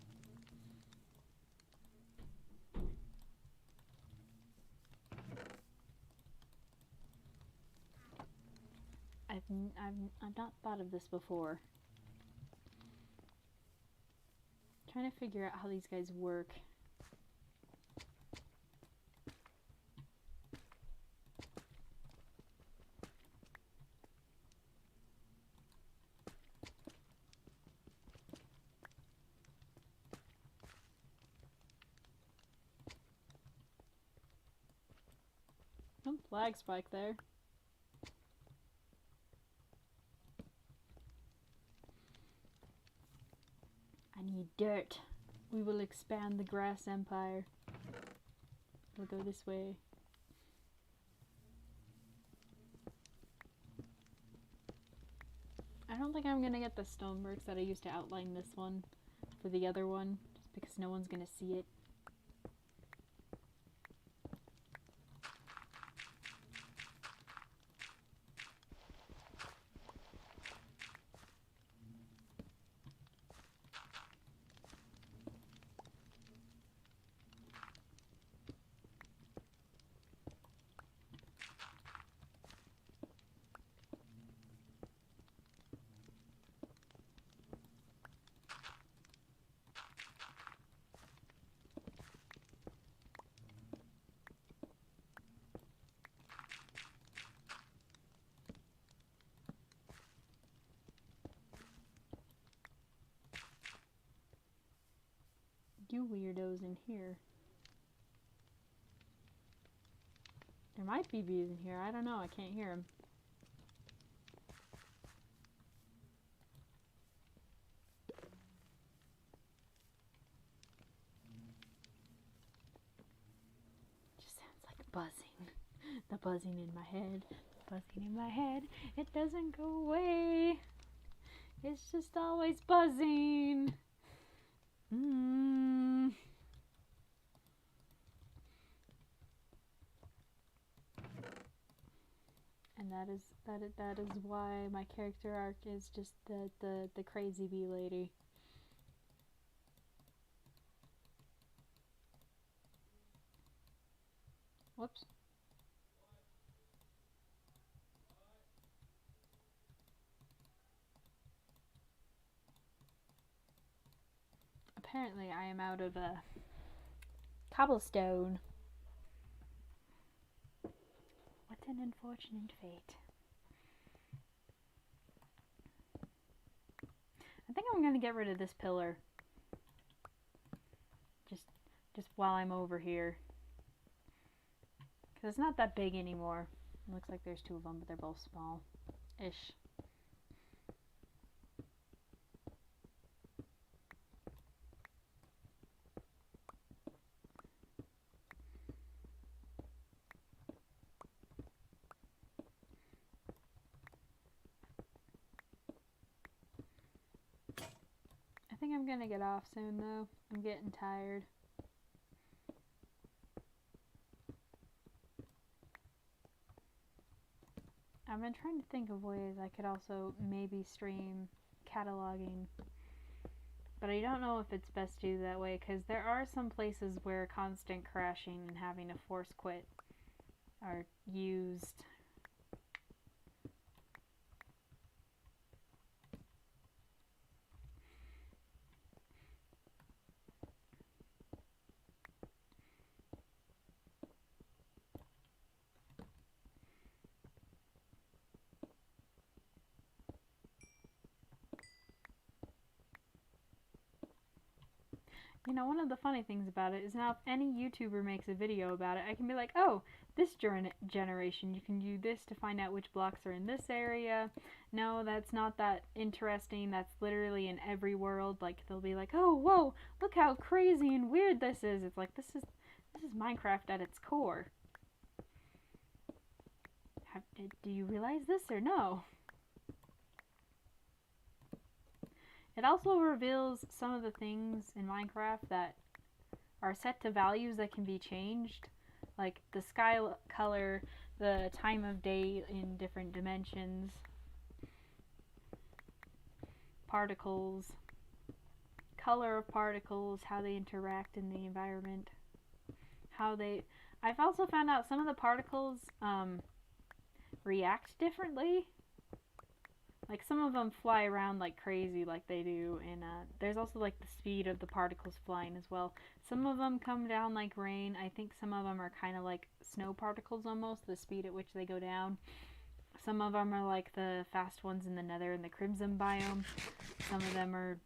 I've not thought of this before. I'm trying to figure out how these guys work. Oh, flag spike there. I need dirt. We will expand the grass empire. We'll go this way. I don't think I'm gonna get the stoneworks that I used to outline this one for the other one, just because no one's gonna see it. You weirdos in here. There might be bees in here. I don't know. I can't hear them. Just sounds like buzzing. The buzzing in my head. The buzzing in my head. It doesn't go away. It's just always buzzing. And that is why my character arc is just the crazy bee lady. Whoops. Apparently I am out of cobblestone. What an unfortunate fate. I think I'm gonna get rid of this pillar. Just while I'm over here. Because it's not that big anymore. It looks like there's two of them, but they're both small-ish. I think I'm gonna get off soon though. I'm getting tired. I've been trying to think of ways I could also maybe stream cataloging But I don't know if it's best to do that way, because there are some places where constant crashing and having to force quit are used. You know, one of the funny things about it is now if any YouTuber makes a video about it, I can be like, oh, this generation, you can do this to find out which blocks are in this area. No, that's not that interesting. That's literally in every world. Like, they'll be like, oh, whoa, look how crazy and weird this is. It's like, this is Minecraft at its core. Do you realize this or no? It also reveals some of the things in Minecraft that are set to values that can be changed, like the sky color, the time of day in different dimensions, particles, color of particles, how they interact in the environment, I've also found out some of the particles react differently. Like, some of them fly around like crazy like they do, and there's also like the speed of the particles flying as well. Some of them come down like rain. I think some of them are kind of like snow particles almost, the speed at which they go down. Some of them are like the fast ones in the nether and the crimson biome. Some of them are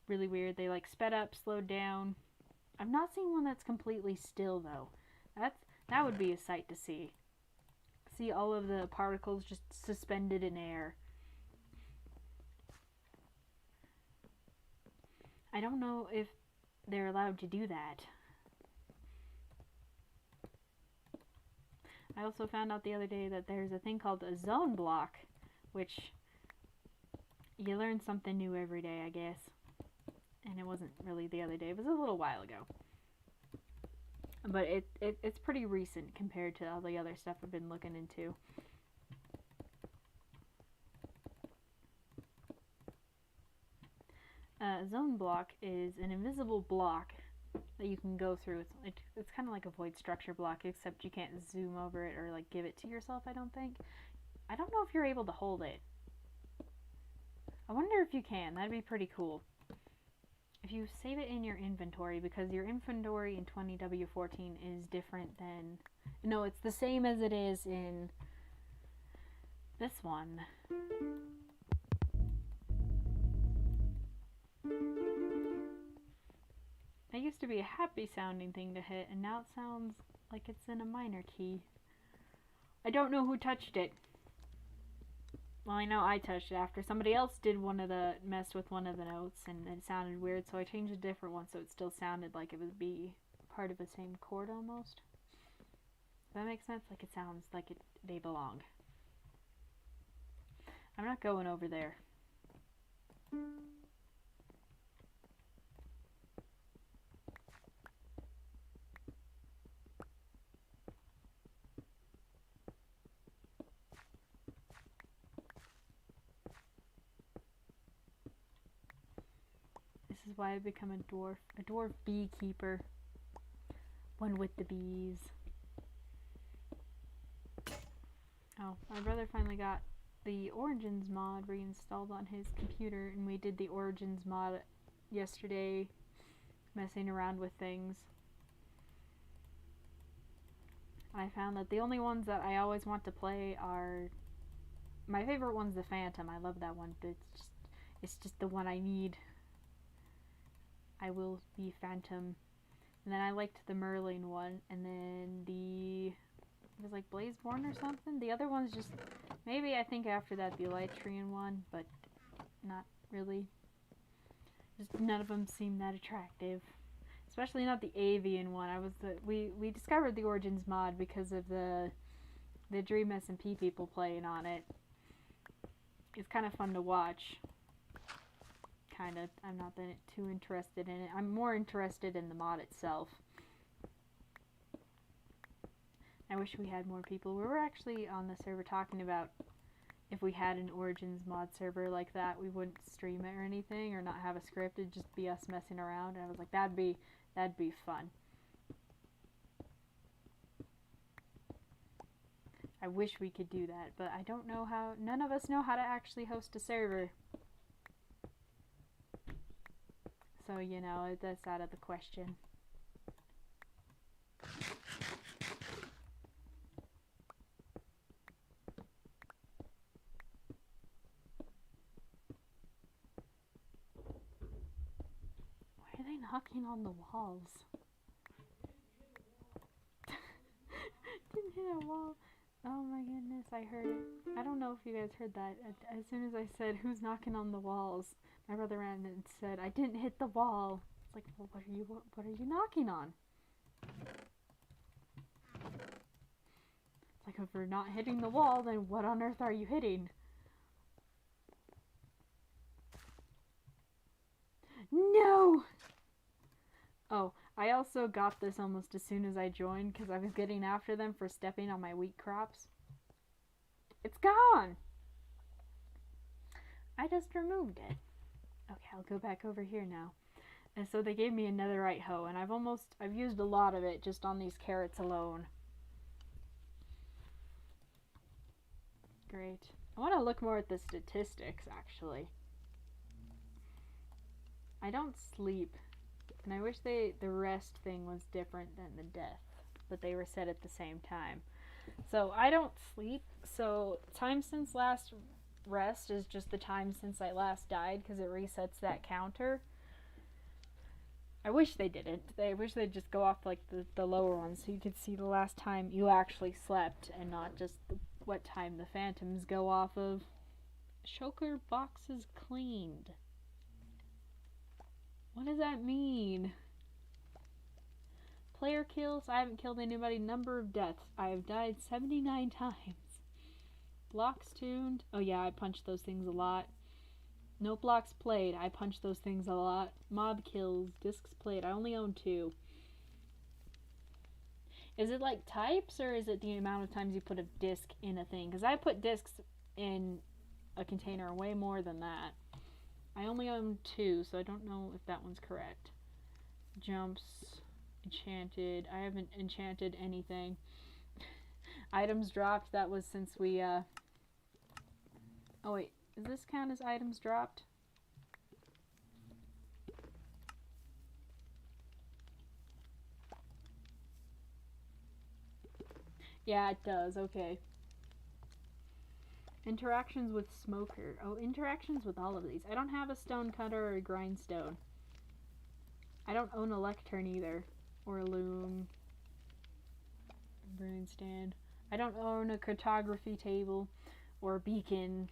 really weird. They like sped up, slowed down. I've not seen one that's completely still though. That would be a sight to see. See all of the particles just suspended in air. I don't know if they're allowed to do that. I also found out the other day that there's a thing called a zone block, which you learn something new every day, I guess. And it wasn't really the other day, it was a little while ago. But it's pretty recent compared to all the other stuff I've been looking into. A zone block is an invisible block that you can go through. It's kind of like a void structure block, except you can't zoom over it or like give it to yourself, I don't think. I don't know if you're able to hold it. I wonder if you can. That'd be pretty cool. If you save it in your inventory, because your inventory in 20W14 is different than... No, it's the same as it is in this one. It used to be a happy sounding thing to hit, and now it sounds like it's in a minor key. I don't know who touched it. Well, I know I touched it after somebody else did messed with one of the notes, and it sounded weird, so I changed a different one so it still sounded like it would be part of the same chord almost. Does that make sense? Like, it sounds like they belong. I'm not going over there. This is why I've become a dwarf beekeeper. One with the bees. Oh, my brother finally got the Origins mod reinstalled on his computer, and we did the Origins mod yesterday, messing around with things. I found that the only ones that I always want to play are... My favorite one's the Phantom. I love that one. It's just the one I need. I will be Phantom. And then I liked the Merlin one, and then it was like Blazeborn or something. The other one's just, maybe I think after that the Elytrian one, but not really. Just none of them seem that attractive. Especially not the Avian one. We discovered the Origins mod because of the Dream SMP people playing on it. It's kind of fun to watch. Kind of. I'm not too interested in it. I'm more interested in the mod itself. I wish we had more people. We were actually on the server talking about if we had an Origins mod server like that, we wouldn't stream it or anything, or not have a script. It'd just be us messing around. And I was like, that'd be fun. I wish we could do that, but I don't know how. None of us know how to actually host a server. So, you know, that's out of the question. Why are they knocking on the walls? Didn't hit a wall. Oh my goodness, I heard it. I don't know if you guys heard that. As soon as I said, who's knocking on the walls? My brother ran and said, I didn't hit the wall. It's like, well, what are you knocking on? It's like, if we're not hitting the wall, then what on earth are you hitting? No! Oh, I also got this almost as soon as I joined because I was getting after them for stepping on my wheat crops. It's gone! I just removed it. Okay, I'll go back over here now. And so they gave me a netherite hoe, and I've used a lot of it just on these carrots alone. Great. I want to look more at the statistics, actually. I don't sleep. And I wish the rest thing was different than the death, but they were set at the same time. So I don't sleep, so time since last rest is just the time since I last died, because it resets that counter. I wish they didn't. I wish they'd just go off like the lower ones so you could see the last time you actually slept and not just what time the phantoms go off of. Shulker box is cleaned. What does that mean? Player kills. I haven't killed anybody. Number of deaths. I have died 79 times. Blocks tuned. Oh yeah, I punched those things a lot. No blocks played. I punched those things a lot. Mob kills. Discs played. I only own 2. Is it like types, or is it the amount of times you put a disc in a thing? Because I put discs in a container way more than that. I only own 2, so I don't know if that one's correct. Jumps, enchanted. I haven't enchanted anything. Items dropped. That was since we, Oh wait, does this count as items dropped? Yeah, it does. Okay. Interactions with smoker. Oh, interactions with all of these. I don't have a stone cutter or a grindstone. I don't own a lectern either. Or a loom. Brewing stand. I don't own a cartography table. Or a beacon.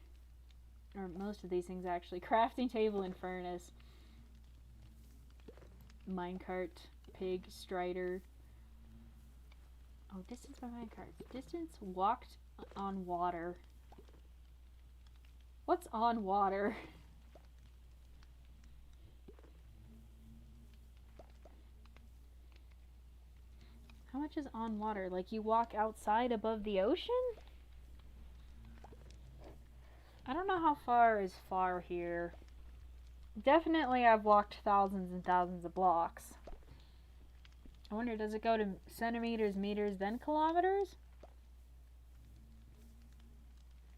Or most of these things actually. Crafting table and furnace. Minecart. Pig. Strider. Oh, distance by minecart. Distance walked on water. What's on water? How much is on water? Like you walk outside above the ocean? I don't know how far is far here. Definitely I've walked thousands and thousands of blocks. I wonder, does it go to centimeters, meters, then kilometers?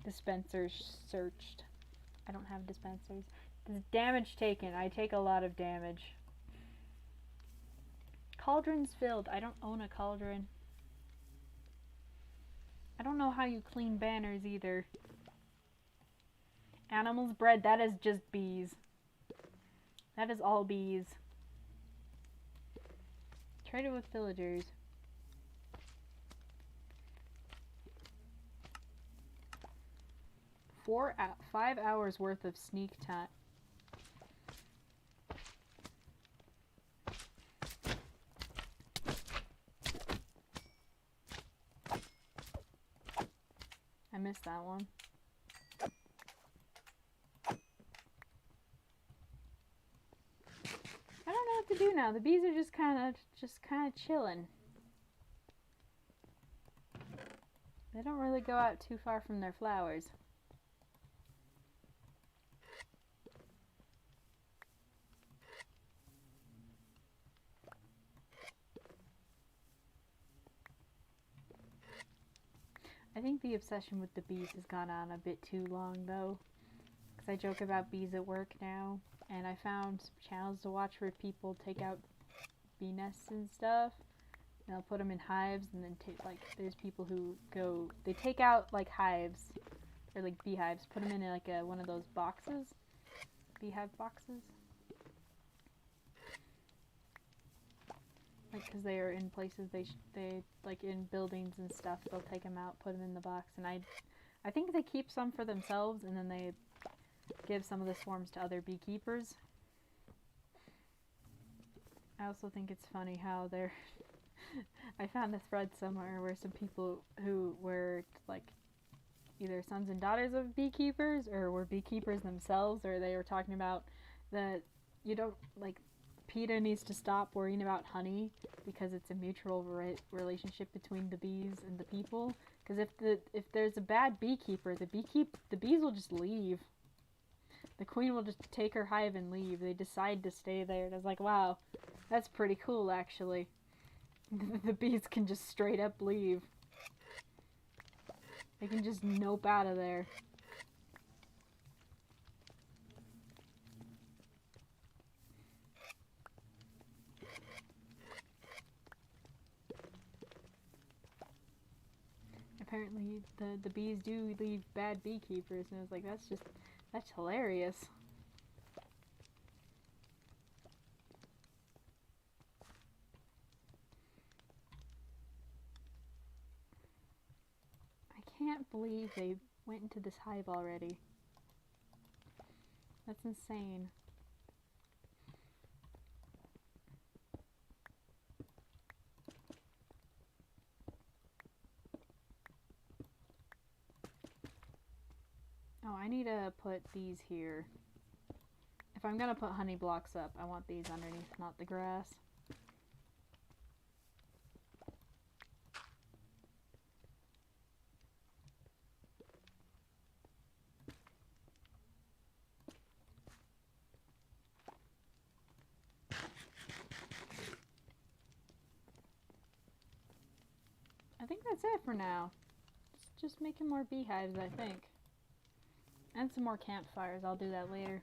Dispensers searched. I don't have dispensers. Damage taken. I take a lot of damage. Cauldrons filled. I don't own a cauldron. I don't know how you clean banners either. Animals bred. That is just bees. That is all bees. Traded with villagers. 5 hours worth of sneak time. I missed that one. I don't know what to do now. The bees are just kind of chilling. They don't really go out too far from their flowers. think the obsession with the bees has gone on a bit too long though. Because I joke about bees at work now, and I found some channels to watch where people take out bee nests and stuff. And they'll put them in hives, and then like there's people who go, they take out like hives, or like beehives, put them in like one of those boxes, beehive boxes. Like, because they are in places they like in buildings and stuff, they'll take them out, put them in the box, and I think they keep some for themselves, and then they give some of the swarms to other beekeepers. I also think it's funny how they're I found a thread somewhere where some people who were like either sons and daughters of beekeepers or were beekeepers themselves, or they were talking about that you don't like PETA needs to stop worrying about honey because it's a mutual relationship between the bees and the people. Because if there's a bad beekeeper, the bees will just leave. The queen will just take her hive and leave. They decide to stay there. And I was like, wow, that's pretty cool actually. The bees can just straight up leave. They can just nope out of there. Apparently the bees do leave bad beekeepers, and I was like, that's hilarious. I can't believe they went into this hive already. That's insane. Oh, I need to put these here. If I'm gonna put honey blocks up, I want these underneath, not the grass. I think that's it for now. Just making more beehives, I think. And some more campfires. I'll do that later.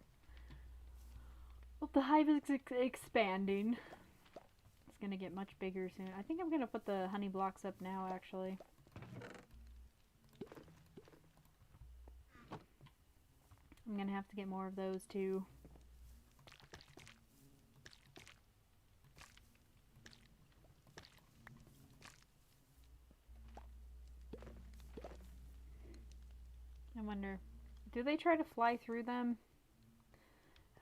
Well, the hive is expanding. It's gonna get much bigger soon. I think I'm gonna put the honey blocks up now, actually. I'm gonna have to get more of those too. I wonder, do they try to fly through them?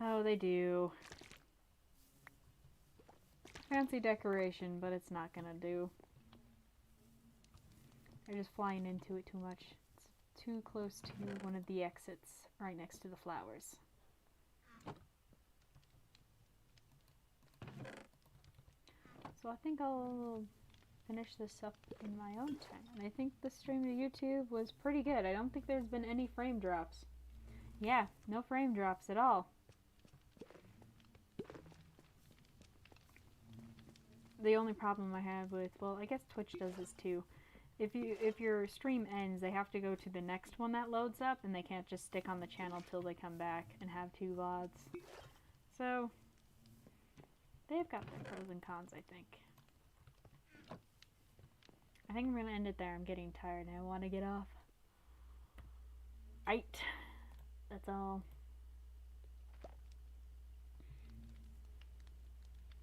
Oh, they do. Fancy decoration, but it's not gonna do. They're just flying into it too much. It's too close to one of the exits, right next to the flowers. So I think I'll finish this up in my own time. And I think the stream to YouTube was pretty good. I don't think there's been any frame drops. Yeah, no frame drops at all. The only problem I have with, well, I guess Twitch does this too. If your stream ends, they have to go to the next one that loads up, and they can't just stick on the channel till they come back and have two VODs. So they've got their pros and cons, I think. I think I'm gonna end it there. I'm getting tired and I want to get off. Right. That's all.